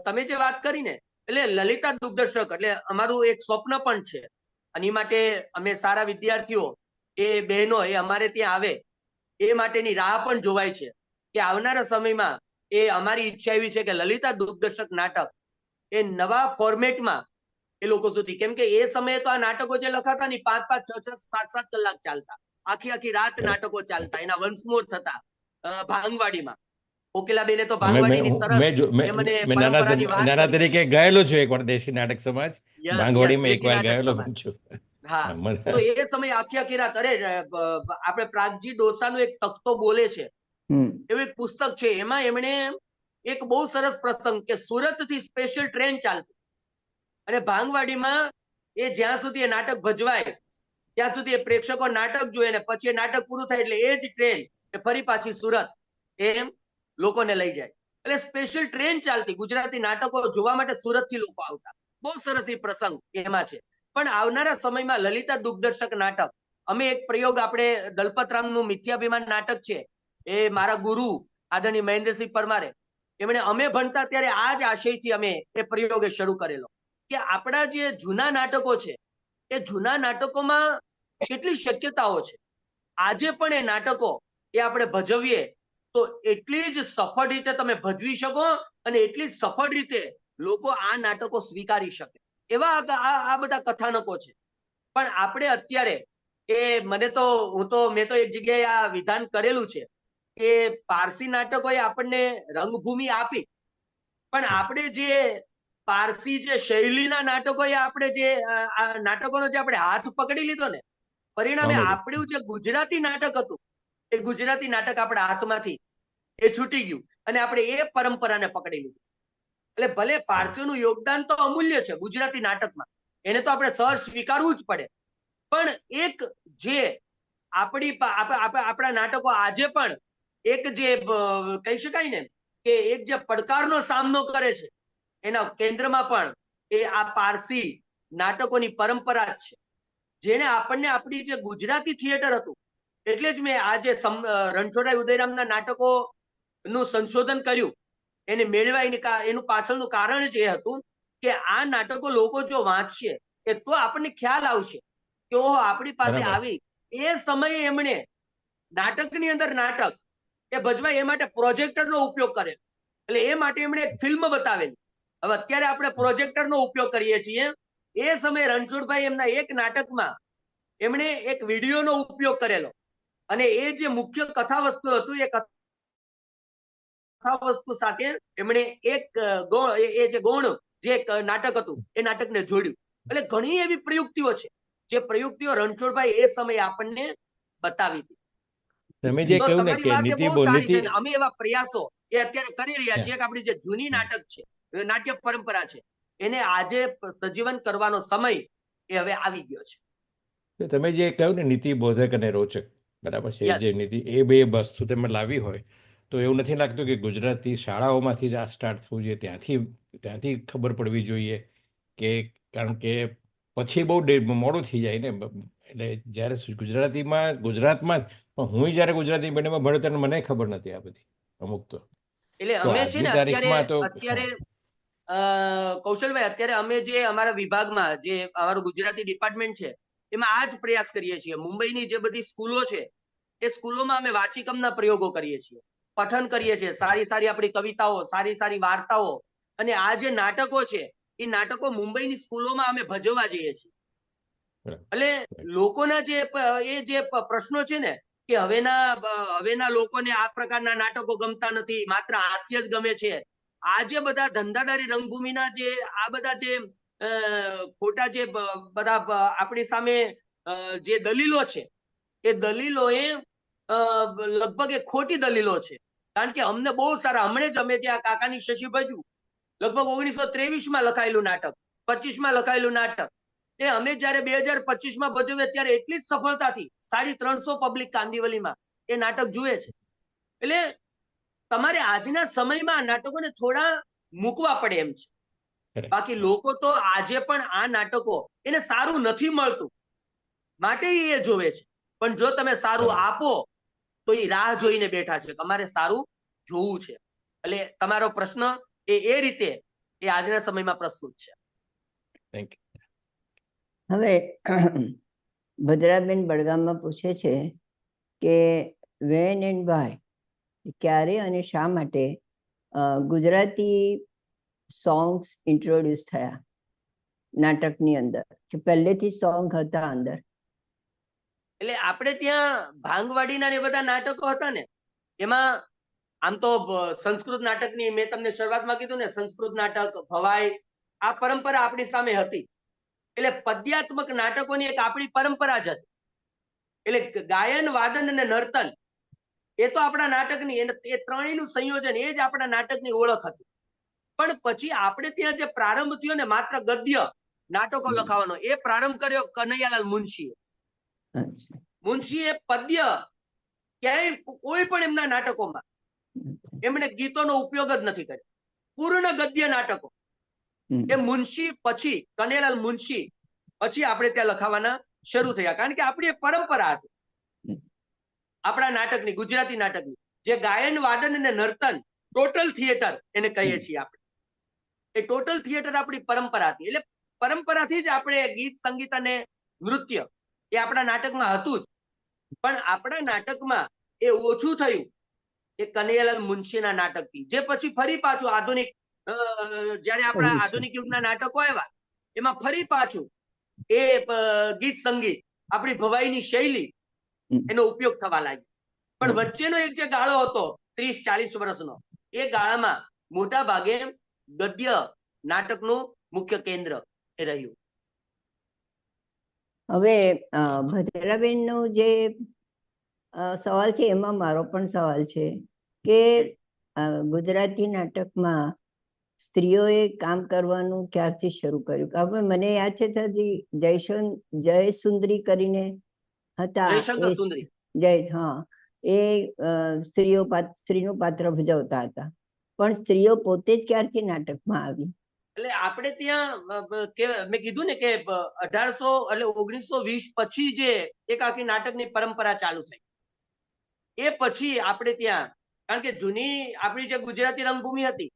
તમે જે વાત કરી ને, એટલે લલિતા દુઃખદર્શક એટલે અમારું એક સ્વપ્ન પણ છે. અને એ માટે અમે સારા વિદ્યાર્થીઓ એ બહેનો એ અમારે ત્યાં આવે એ માટેની રાહ પણ જોવાય છે કે આવનારા સમયમાં એ અમારી ઈચ્છા એવી છે કે લલિતા દુઃખદર્શક નાટક એ નવા ફોર્મેટમાં એ લોકો સુધી, કેમ કે એ સમયે તો આ નાટકો જે લખાતા ને 5-5, 6-6, 7-7 કલાક ચાલતા, આખી રાત નાટકો ચાલતા, એના વંશમોર થતા ભાંગવાડીમાં. કોકિલાબેને તો ભાંગવાડીની નાના તરીકે ગયેલો છું એકવાર દેશી નાટક સમાજ ભાંગવાડીમાં એકવાર ગયેલો છું. હા, તો એ સમય આખી રાત, અરે આપણે પ્રાગજી ડોસાનું એક તખ્તો બોલે છે એવું એક પુસ્તક છે, એમાં એમણે એક બહુ સરસ પ્રસંગ કે સુરત થી સ્પેશિયલ ટ્રેન ચાલતી અને ભાંગવાડીમાં એ જ્યાં સુધી એ નાટક ભજવાય ત્યાં સુધી એ પ્રેક્ષકો નાટક જોયે ને પછી એ નાટક પૂરું થાય એટલે એ જ ટ્રેન ફરી પાછી સુરત એમ લોકોને લઈ જાય. એટલે સ્પેશિયલ ટ્રેન ચાલતી, ગુજરાતી નાટકો જોવા માટે સુરત થી લોકો આવતા. બહુ સરસ એ પ્રસંગ એમાં છે. પણ આવનારા સમયમાં લલિતા દુઃખદર્શક નાટક અમે એક પ્રયોગ, આપણે દલપતરામનું મિથ્યાભિમાન નાટક છે, એ મારા ગુરુ આદરણીય મહેન્દ્રસિંહ પરમારે એમણે અમે ભણતા ત્યારે આ જ આશયથી અમે એ પ્રયોગે શરૂ કરેલો કે આપણા જે જૂના નાટકો છે એ જૂના નાટકોમાં કેટલી શક્યતાઓ છે. આજે પણ એ નાટકો એ આપણે ભજવીએ તો એટલી જ સફળ રીતે તમે ભજવી શકો અને એટલી જ સફળ રીતે લોકો આ નાટકો સ્વીકારી શકે એવા આ બધા કથાનકો છે. પણ આપણે અત્યારે મેં તો એક જગ્યાએ આ વિધાન કરેલું છે કે પારસી નાટકોએ આપણને રંગભૂમિ આપી, પણ આપણે જે પારસી જે શૈલીના નાટકોએ આપણે જે નાટકોનો જે આપણે હાથ પકડી લીધો ને, પરિણામે આપણું જે ગુજરાતી નાટક હતું એ ગુજરાતી નાટક આપણા હાથમાંથી એ છૂટી ગયું અને આપણે એ પરંપરાને પકડી લીધી. એટલે ભલે પારસીઓનું યોગદાન તો અમૂલ્ય છે ગુજરાતી નાટકમાં, એને તો આપણે સહજ સ્વીકારવું જ પડે, પણ એક જે આપણા નાટકો આજે પણ એક જે કહી શકાય ને કે એક જે પડકારનો સામનો કરે છે એના કેન્દ્રમાં પણ એ આ પારસી નાટકોની પરંપરા જ છે, જેને આપણને આપણી જે ગુજરાતી થિયેટર હતું. એટલે જ મેં આજે રણછોડરાય ઉદયરામના નાટકો નું સંશોધન કર્યું, એને મેળવ્યા. એનું પાછળનું કારણ જ એ હતું કે આ નાટકો લોકો જો વાંચશે કે તો આપણને ખ્યાલ આવશે કે ઓહો આપણી પાસે આવી. એ સમયે એમણે નાટકની અંદર નાટક એ ભજવાય એ માટે પ્રોજેક્ટરનો ઉપયોગ કરે, એટલે એ માટે એમણે એક ફિલ્મ બતાવેલી. હવે અત્યારે આપણે પ્રોજેક્ટરનો ઉપયોગ કરીએ છીએ, એ સમયે રણછોડભાઈ એમના એક નાટકમાં એમણે એક વિડીયોનો ઉપયોગ કરેલો, અને એ જે મુખ્ય કથા વસ્તુ હતું, એ કથા વસ્તુ સાથે એમણે એક એ જે ગૌણ જે નાટક હતું એ નાટકને જોડ્યું. એટલે ઘણી એવી પ્રયુક્તિઓ છે જે પ્રયુક્તિઓ રણછોડભાઈ એ સમયે આપણને બતાવી હતી. તમે જે તો કહ્યું ને તમારી કે વાત એ નીતિ બહુ સારી છે, નીતિ અને અમે એવા પ્રયાસો એ અત્યારે કરી રહ્યા છીએ કે આપણી જે જૂની નાટક છે, નાટ્ય પરંપરા છે, એને આજે સજીવન કરવાનો સમય એ હવે આવી ગયો છે. તમે જે કહ્યું ને નીતિ બોધક અને રોચક, બરાબર છે, Yes. જે નીતિ એ બે વસ્તુ તમે લાવી હોય તો એવું નથી લાગતું કે ગુજરાતી શાળાઓમાંથી જ આ સ્ટાર્ટ થવું જોઈએ, ત્યાંથી ખબર પડવી જોઈએ કે, કારણ કે પછી બહુ મોડું થઈ જાય ને. એટલે જ્યારે ગુજરાતમાં જ પણ હું જ્યારે ગુજરાતી મીડિયમમાં ભણ્યો ત્યારે મને ખબર નથી આ બધી અમુક તો એટલે તો અમે છે આજની ને તારીખમાં તો અત્યારે કૌશલભાઈ, અત્યારે અમે જે અમારા વિભાગમાં જે અમારું ગુજરાતી ડિપાર્ટમેન્ટ છે એમાં આ જ પ્રયાસ કરીએ છીએ. મુંબઈની જે બધી સ્કૂલો છે એ સ્કૂલોમાં અમે વાચિકમના પ્રયોગો કરીએ છીએ, પઠન કરીએ છીએ, સારી સારી આપણી કવિતાઓ, સારી સારી વાર્તાઓ, અને આ જે નાટકો છે એ નાટકો મુંબઈની સ્કૂલોમાં અમે ભજવવા જઈએ છીએ. એટલે લોકોના જે પ્રશ્નો છે ને કે હવેના લોકોને આ પ્રકારના નાટકો ગમતા નથી, માત્ર હાસ્ય જ ગમે છે. આ જે બધા ધંધાદારી રંગભૂમિના જે આ બધા જે ખોટા જે બધા આપણી સામે જે દલીલો છે, એ દલીલો એ લગભગ એ ખોટી દલીલો છે. કારણ કે અમને બહુ સારા, હમણાં જ અમે જે આ કાકાની શશી ભજવું લગભગ 1923માં લખાયેલું નાટક, 25માં લખાયેલું નાટક, એ અમે જયારે 2025માં ભજવીએ ત્યારે એટલી જ સફળતાથી 350 પબ્લિક કાંદિવલીમાં એ નાટક જુએ છે. એટલે તમારે આજના સમયમાં નાટકોને થોડા મૂકવા પડે એમ છે. બાકી લોકો તો આજે પણ આ નાટકો એને સારું નથી મળતું માટે એ જોવે છે, પણ જો તમે સારું આપો તો એ રાહ જોઈને બેઠા છે કે અમારે સારું જોવું છે. એટલે તમારો પ્રશ્ન એ રીતે એ આજના સમયમાં પ્રસ્તુત છે. Thank you. હવે ભદ્રાબેન બડગામમાં પૂછે છે કે વેન એન્ડ વાય, ક્યારે અને શા માટે ગુજરાતી સોંગ્સ ઇન્ટ્રોડ્યુસ થયા નાટકની અંદર, કે પહેલેથી સોંગ હતા અંદર? એટલે આપણે ત્યાં ભાંગવાડીના ને બધા નાટકો હતા ને, એમાં આમ તો સંસ્કૃત નાટકની મેં તમને શરૂઆતમાં કીધું ને, સંસ્કૃત નાટક, ભવાઈ, આ પરંપરા આપણી સામે હતી. એટલે પદ્યાત્મક નાટકોની એક આપણી પરંપરા જ હતી. એટલે ગાયન, વાદન અને નર્તન એ તો આપણા નાટકની, એ ત્રણેયનું સંયોજન એ જ આપણા નાટકની ઓળખ હતી. પણ પછી આપણે ત્યાં જે પ્રારંભ થયો ને માત્ર ગદ્ય નાટકો લખાવાનો, એ પ્રારંભ કર્યો કનૈયાલાલ મુનશીએ. મુનશીએ પદ્ય ક્યાંય કોઈ પણ એમના નાટકોમાં એમણે ગીતોનો ઉપયોગ જ નથી કર્યો, પૂર્ણ ગદ્ય નાટકો. એ મુનશી પછી, કનૈયાલાલ મુનશી પછી આપણે ત્યાં લખાવાના શરૂ થયા. કારણ કે આપણી એક પરંપરા હતી આપણા નાટકની, ગુજરાતી નાટકની, જે ગાયન, વાદન અને નર્તન, ટોટલ થિયેટર એને કહીએ છીએ આપણે. એ ટોટલ થિયેટર આપણી પરંપરા હતી. એટલે પરંપરાથી જ આપણે ગીત, સંગીત અને નૃત્ય એ આપણા નાટકમાં હતું જ. પણ આપણા નાટકમાં એ ઓછું થયું એ કનૈયાલાલ મુનશીના નાટકથી, જે પછી ફરી પાછું આધુનિક, જ્યારે આપણા આધુનિક યુગના નાટકો આવ્યા એમાં ફરી પાછું એ ગીત, સંગીત, આપણી ભવાઈની શૈલી એનો ઉપયોગ થવા લાગ્યો. પણ વચ્ચેનો એક જે ગાળો હતો 30-40 વર્ષનો, એ ગાળામાં મોટા ભાગે ગદ્ય નાટકનું મુખ્ય કેન્દ્ર એ રહ્યું. હવે ભદ્રાબેનનો જે સવાલ છે એમાં મારો પણ સવાલ છે કે ગુજરાતી નાટકમાં સ્ત્રીઓએ કામ કરવાનું ક્યારથી શરૂ કર્યું? આપણે, મને યાદ છે જયસુંદરી કરીને હતા, જયશંકર સુંદરી, એ સ્ત્રીનું પાત્ર ભજવતા હતા, પણ સ્ત્રીઓ પોતે જ ક્યારથી નાટકમાં આવી? એટલે આપણે ત્યાં મેં કીધું ને કે 1920 પછી જે એક આખી નાટકની પરંપરા ચાલુ થઈ, એ પછી આપણે ત્યાં, કારણ કે જૂની આપણી જે ગુજરાતી રંગભૂમિ હતી,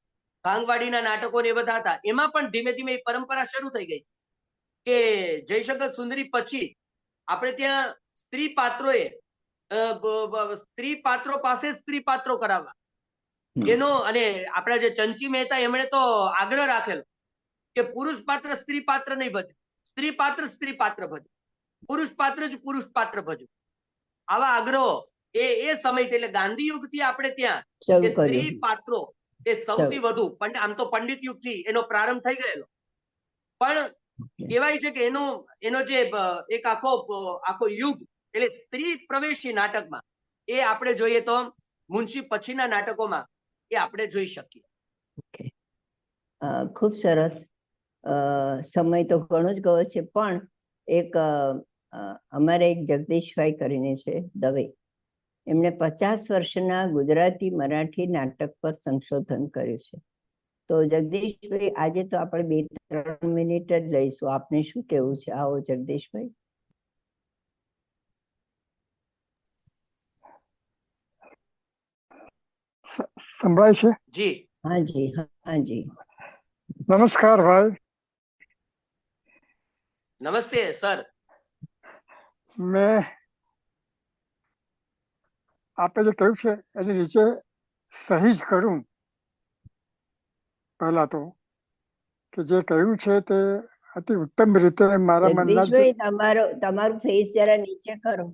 ભાંગવાડીના નાટકો ને એ બધા હતા, એમાં પણ ધીમે ધીમે એ પરંપરા શરૂ થઈ ગઈ કે જયશંકર સુંદરી પછી આપણે ત્યાં સ્ત્રી પાત્રોએ સ્ત્રી પાત્રો પાસે સ્ત્રી પાત્રો કરાવવા. હમ. એનો અને આપણા જે ચંચી મહેતા એમણે તો આગ્રહ રાખેલો કે પુરુષ પાત્ર સ્ત્રી પાત્ર નહીં ભજે, સ્ત્રી પાત્ર સ્ત્રી પાત્ર ભજે, પુરુષ પાત્ર જ પુરુષ પાત્ર ભજે. આવા આગ્રહો એ સમય એટલે ગાંધી યુગથી આપણે ત્યાં શરૂ એ સ્ત્રી કર્યું. પાત્રો એ સૌથી વધુ આમ તો પંડિત યુગથી એનો પ્રારંભ થઈ ગયેલો, પણ કહેવાય છે કે એનો જે એક આખો યુગ એટલે સ્ત્રી પ્રવેશી નાટકમાં એ આપણે જોઈએ તો મુનશી પછીના નાટકોમાં એ આપણે જોઈ શકીએ. ખૂબ સરસ. સમય તો ઘણો જ ગયો છે, પણ એક અમારે એક જગદીશભાઈ કરીને છે દવે, એમણે 50 વર્ષના ગુજરાતી મરાઠી નાટક પર સંશોધન કર્યું છે. તો જગદીશભાઈ, આજે તો આપણે 2-3 મિનિટ જ લઈશું. આપને શું કેવું છે? આવો જગદીશભાઈ. સંભળાય છે? જી હાજી, હાજી. નમસ્કાર ભાઈ. નમસ્તે સર. મેં આપે જે કહ્યું છે એની નીચે સહી જ કરું. પહેલા તો કે જે કહ્યું છે તે અતિ ઉત્તમ રીતે મારા મનના જગદીશભાઈ, તમારું ફેસ જરા નીચે કરો.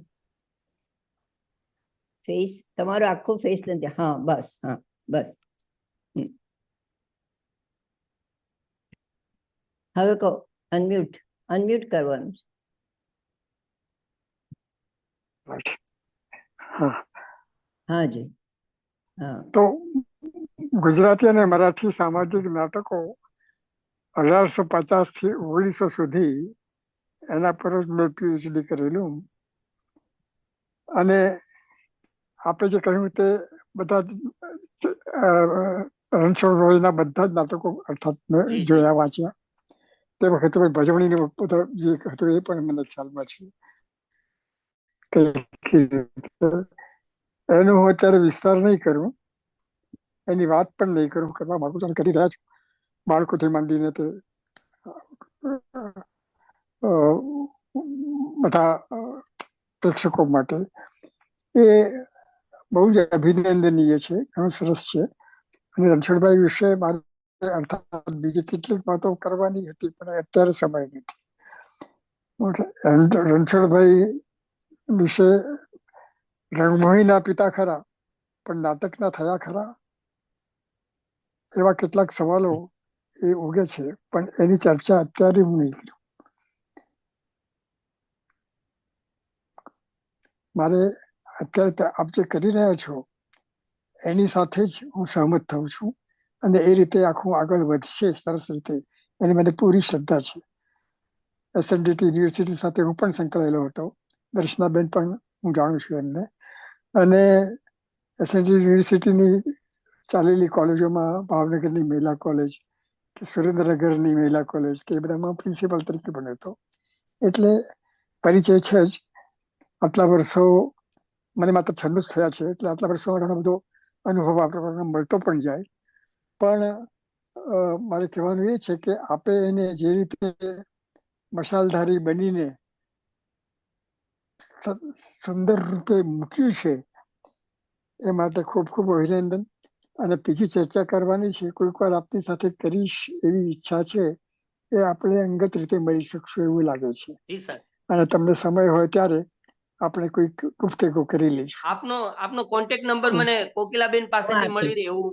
ફેસ તમારો આખો ફેસ નથી. હા, બસ. હા, બસ. હવે કહો. અનમ્યુટ કરવાનું છે. હા. હાજી. હા. તો ગુજરાતી અને મરાઠી સામાજિક નાટકો 1850 થી 1900 સુધી એના પર જ મેં પીએચડી કરેલું. અને આપણે જે કહ્યું તે બધા રણછોડરાયના બધા જ નાટકો અર્થાત મેં જોયા, વાંચ્યા. તે વખતે ભજવણીનો બધો જે હતું એ પણ મને ખ્યાલમાં છે. એનો હું અત્યારે વિસ્તાર નહીં કરું, એની વાત પણ નહીં કરું. કરવા માંગુ છું, કરી રહ્યા છું, બાળકોથી માંડીને તે બધા પ્રેક્ષકો માટે. એ બહુ જ અભિનંદનીય છે, ઘણું સરસ છે. અને રણછોડભાઈ વિશે મારે અર્થાત બીજી કેટલીક વાતો કરવાની હતી, પણ અત્યારે સમય નથી. રણછોડભાઈ વિશે રંગમોહીના પિતા ખરા, પણ નાટકના થયા ખરા, એવા કેટલાક સવાલો એ ઉગે છે, પણ એની ચર્ચા અત્યારે હું નહીં કરું. મારે અત્યારે આપ જે કરી રહ્યા છો એની સાથે જ હું સહમત થઉં છું, અને એ રીતે આખું આગળ વધશે સરસ રીતે, એની મને પૂરી શ્રદ્ધા છે. SNDT યુનિવર્સિટી સાથે હું પણ સંકળાયેલો હતો. દર્શનાબેન પણ હું જાણું છું એમને. અને SNDT યુનિવર્સિટીની ચાલેલી કોલેજોમાં ભાવનગરની મહિલા કોલેજ કે સુરેન્દ્રનગરની મહિલા કોલેજ કે એ બધામાં પ્રિન્સિપલ તરીકે પણ હતો. એટલે પરિચય છે જ. આટલા વર્ષો મને માત્ર 96 થયા છે, એટલે આટલા વર્ષોમાં ઘણો બધો અનુભવ આપણને મળતો પણ જાય. પણ મારે કહેવાનું એ છે કે આપે એને જે રીતે મશાલધારી બનીને સુંદર રૂપે મૂક્યું છે એ માટે ખૂબ ખૂબ અભિનંદન. અને બીજી ચર્ચા કરવાની છે, કોઈક વાર આપની સાથે કરીશ એવી ઈચ્છા છે. એ આપણે અંગત રીતે મળી શકશું એવું લાગે છે. અને તમને સમય હોય ત્યારે આપણે કોઈ ગુફ્તગુ કરી લઈશું. આપનો કોન્ટેક્ટ નંબર મને કોકિલાબેન પાસેથી મળી રહે એવું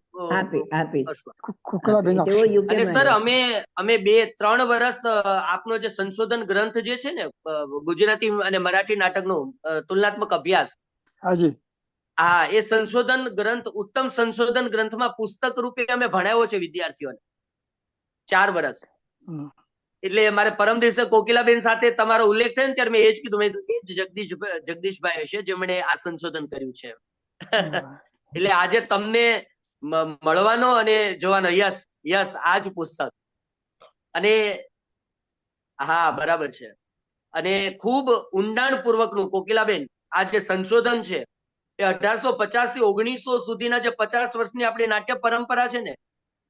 કોકિલાબેન અને સર અમે 2-3 વર્ષ આપનો જે સંશોધન ગ્રંથ જે છે ને ગુજરાતી અને મરાઠી નાટકનો તુલનાત્મક અભ્યાસ, હાજી, હા, એ સંશોધન ગ્રંથ ઉત્તમ સંશોધન ગ્રંથમાં પુસ્તક રૂપે અમે ભણાવ્યો છે વિદ્યાર્થીઓને 4 વર્ષ. એટલે મારે પરમ દિવસે કોકિલાબેન સાથે તમારો ઉલ્લેખ થયો ને ત્યારે મેં એ જ કીધું, એ જ જગદીશભાઈ હશે જેમણે આ સંશોધન કર્યું છે. એટલે આજે તમને મળવાનો અને જોવાનો યસ આ જ પુસ્તક. અને હા, બરાબર છે. અને ખૂબ ઊંડાણપૂર્વકનું કોકિલાબેન આ જે સંશોધન છે એ 1850 થી 1900 સુધીના જે 50 વર્ષની આપણી નાટ્ય પરંપરા છે ને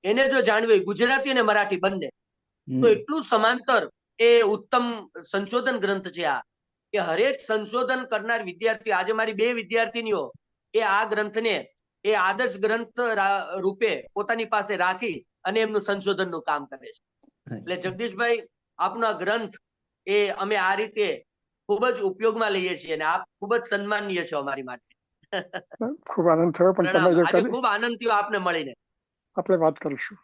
એને જો જાણવી ગુજરાતી અને મરાઠી બંને, તો એટલું સમાંતર એ ઉત્તમ સંશોધન ગ્રંથ છે આ, કે હરેક સંશોધન કરનાર વિદ્યાર્થીઓ, આજે મારી 2 વિદ્યાર્થીનીઓ એ આ ગ્રંથને એ આદર્શ ગ્રંથ રૂપે પોતાની પાસે રાખી અને એમનું સંશોધનનું કામ કરે છે. એટલે જગદીશભાઈ, આપનો આ ગ્રંથ એ અમે આ રીતે ખૂબ જ ઉપયોગમાં લઈએ છીએ અને આપ ખૂબ જ સન્માનીય છો અમારી માટે. ખૂબ આનંદ થયો, પણ તમે પ્રણામ. જે આજે કરી ખૂબ આનંદ થયો આપને મળીને. આપણે વાત કરીશું.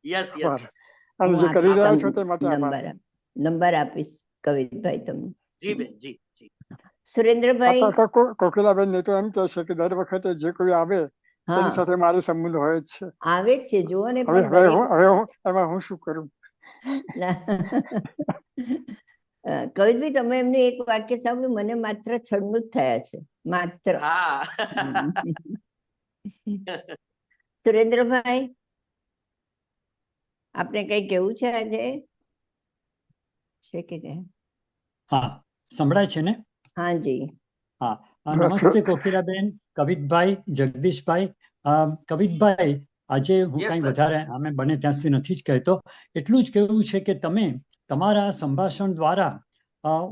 યસ આભાર. યસ. અને જે હું કરી રહ્યા આપીશ છો તે માટે આભાર. નંબર આપીશ કવિતભાઈ તમને. જી બેન, જી જી. સુરેન્દ્રભાઈ, કોકિલાબેન ને તો એમ કહે છે કે દર વખતે જે કોઈ આવે તેની હા સાથે મારે સંબંધ હોય જ છે. આવે જ છે, જુઓ ને. હવે પણ દરેક એમાં હું શું કરું? કવિતભાઈ, તમે એમનું એક વાક્ય સાંભળ્યું, મને માત્ર 96 જ થયા છે, માત્ર. હા. સુરેન્દ્રભાઈ, આપણે કઈ કેવું છે આજે? છે કે નહીં? હા, સંભળાય છે ને? હા જી. હા, નમસ્તે કોકિલાબેન, કવિતભાઈ, જગદીશભાઈ. કવિતભાઈ, આજે હું Yes, કઈ sir. વધારે અમે બને ત્યાં સુધી નથી જ કહેતો. એટલું જ કહેવું છે કે તમે તમારા સંભાષણ દ્વારા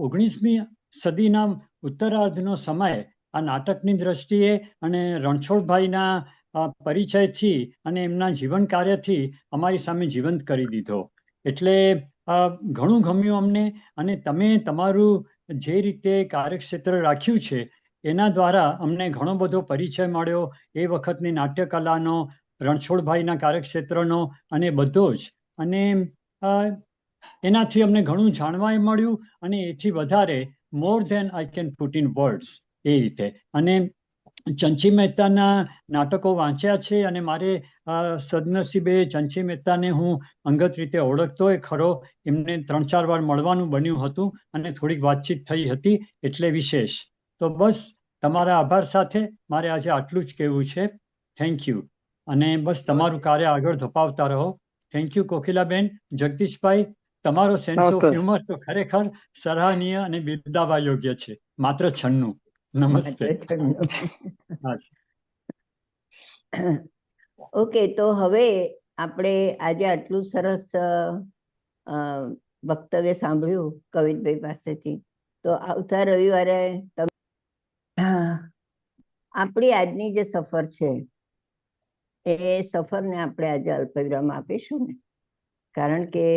19મી સદીના ઉત્તરાર્ધનો સમય આ નાટકની દ્રષ્ટિએ અને રણછોડભાઈના પરિચયથી અને એમના જીવન કાર્યથી અમારી સામે જીવંત કરી દીધો. એટલે ઘણું ગમ્યું અમને. અને તમે તમારું જે રીતે કાર્યક્ષેત્ર રાખ્યું છે એના દ્વારા અમને ઘણો બધો પરિચય મળ્યો એ વખતની નાટ્યકલાનો, રણછોડભાઈના કાર્યક્ષેત્રનો અને બધો જ. અને એનાથી અમને ઘણું જાણવા મળ્યું અને એથી વધારે more than I can put in words એ રીતે. અને ચંચી મહેતાના નાટકો વાંચ્યા છે અને મારે સદનસીબે ચંચી મહેતાને હું અંગત રીતે ઓળખતો એ ખરો. એમને 3-4 વાર મળવાનું બન્યું હતું અને થોડીક વાતચીત થઈ હતી, એટલે વિશેષ. તો બસ તમારા આભાર સાથે મારે આજે આટલું જ કહેવું છે. Thank you. અને બસ તમારું કાર્ય આગળ ધપાવતા રહો. Thank you Kokilaben. જગદીશભાઈ, તમારો સેન્સ ઓફ હ્યુમર તો ખરેખર સરાહનીય અને બિરદાવવા યોગ્ય છે. માત્ર 96. નમસ્તે. ઓકે, તો હવે આપણે આજે આટલું સરસ વક્તવ્ય સાંભળ્યું કવિતભાઈ પાસેથી. તો આવતા રવિવારે આપણી આજની જે સફર છે એ સફરને આપણે આજે અલ્પવિરામ આપીશું ને, કારણ કે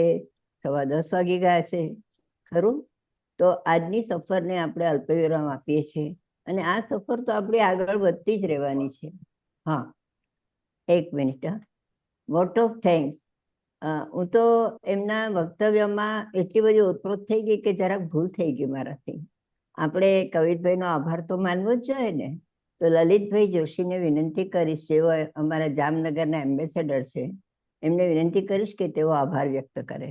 10:15 વાગી ગયા છે, ખરું? તો આજની સફરને આપણે અલ્પવિરામ આપીએ છીએ અને આ સફર તો આપણી આગળ વધતી જ રહેવાની છે. હા, એક મિનિટ. Vote of thanks. હું તો એમના વક્તવ્યમાં એટલી બધી ઓતપ્રોત થઈ ગઈ કે જરાક ભૂલ થઈ ગઈ મારાથી. આપણે કવિતભાઈનો આભાર તો માનવો જ જોઈએ ને. તો લલિતભાઈ જોશીને વિનંતી કરીશ, જેઓ અમારા જામનગરના એમ્બેસેડર છે, એમને વિનંતી કરીશ કે તેઓ આભાર વ્યક્ત કરે.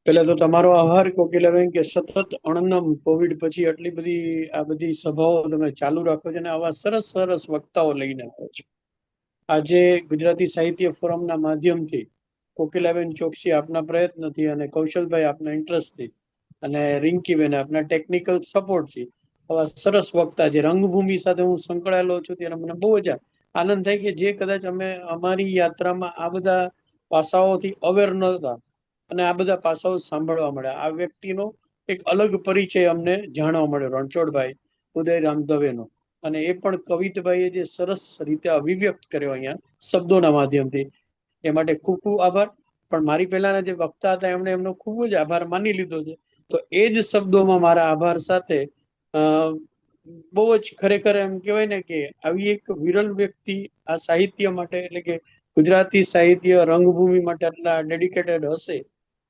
પહેલા તો તમારો આભાર કોકિલાબેન કે સતત અણનમ કોવિડ પછી આટલી બધી આ બધી સભાઓ તમે ચાલુ રાખો છો અને આવા સરસ સરસ વક્તાઓ લઈને આવો છો. આજે ગુજરાતી સાહિત્ય ફોરમના માધ્યમથી કોકિલાબેન ચોકસી આપના પ્રયત્નથી અને કૌશલભાઈ આપના ઇન્ટરેસ્ટથી અને રિંકીબેન આપના ટેકનિકલ સપોર્ટથી આવા સરસ વક્તા જે રંગભૂમિ સાથે હું સંકળાયેલો છું ત્યારે મને બહુ જ આનંદ થાય કે જે કદાચ અમે અમારી યાત્રામાં આ બધા પાસાઓથી અવેર નહોતા અને આ બધા પાસાઓ સાંભળવા મળ્યા. આ વ્યક્તિનો એક અલગ પરિચય અમને જાણવા મળ્યો, રણછોડભાઈ ઉદયરામ દવેનો. અને એ પણ કવિતભાઈએ જે સરસ રીતે અભિવ્યક્ત કર્યો અહીંયા શબ્દોના માધ્યમથી, એ માટે ખૂબ ખૂબ આભાર. પણ મારી પહેલાના જે વક્તા હતા એમણે એમનો ખૂબ જ આભાર માની લીધો છે. તો એ જ શબ્દોમાં મારા આભાર સાથે બહુ જ ખરેખર એમ કહેવાય ને કે આવી એક વિરલ વ્યક્તિ આ સાહિત્ય માટે, એટલે કે ગુજરાતી સાહિત્ય રંગભૂમિ માટે આટલા ડેડિકેટેડ હશે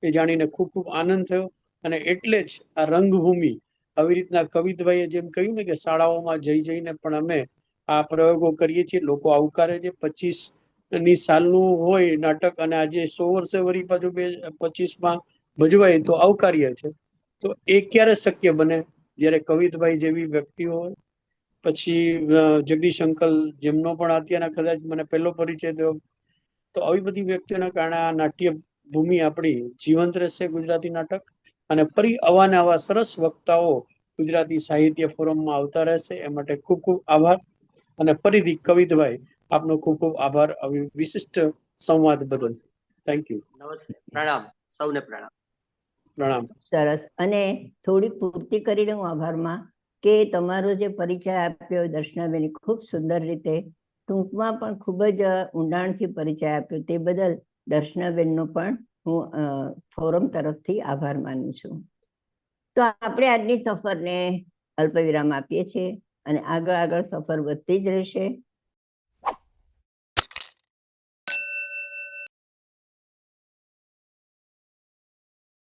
એ જાણીને ખૂબ ખૂબ આનંદ થયો. અને એટલે જ આ રંગભૂમિ આવી રીતના કવિતભાઈએ જેમ કહ્યું ને કે શાળાઓમાં જઈને પણ અમે આ પ્રયોગો કરીએ છીએ, લોકો આવકારે છે. 25ની સાલનું હોય નાટક અને આજે 100 વર્ષે વળી પાછું 2025માં ભજવાય તો આવકાર્ય છે. તો એ ક્યારે શક્ય બને? જ્યારે કવિતભાઈ જેવી વ્યક્તિઓ હોય. પછી જગદીશ અંકલ, જેમનો પણ અત્યારના કદાચ મને પહેલો પરિચય થયો. તો આવી બધી વ્યક્તિઓના કારણે આ નાટ્ય ભૂમિ આપણી જીવંત રહેશે, ગુજરાતી નાટક. અને ફરી આવા ને આવા સરસ વક્તાઓ ગુજરાતી સાહિત્ય ફોરમમાં આવતા રહેશે. એ માટે ખૂબ ખૂબ આભાર. અને ફરીથી કવિતભાઈ, આપનો ખૂબ ખૂબ આભાર આવી વિશિષ્ટ સંવાદ બદલ. Thank you. નમસ્તે, પ્રણામ, સૌને પ્રણામ. પ્રણામ. સરસ. અને થોડી પૂર્તિ કરીને હું આભારમાં કે તમારો જે પરિચય આપ્યો દર્શનાબેન ખૂબ સુંદર રીતે ટૂંકમાં પણ ખૂબ જ ઊંડાણથી પરિચય આપ્યો તે બદલ દર્શનાબેનનો પણ હું ફોરમ તરફથી આભાર માનું છું. તો આપણે આજની સફરને અલ્પવિરામ આપીએ છીએ અને આગળ સફર વધતી જ રહેશે.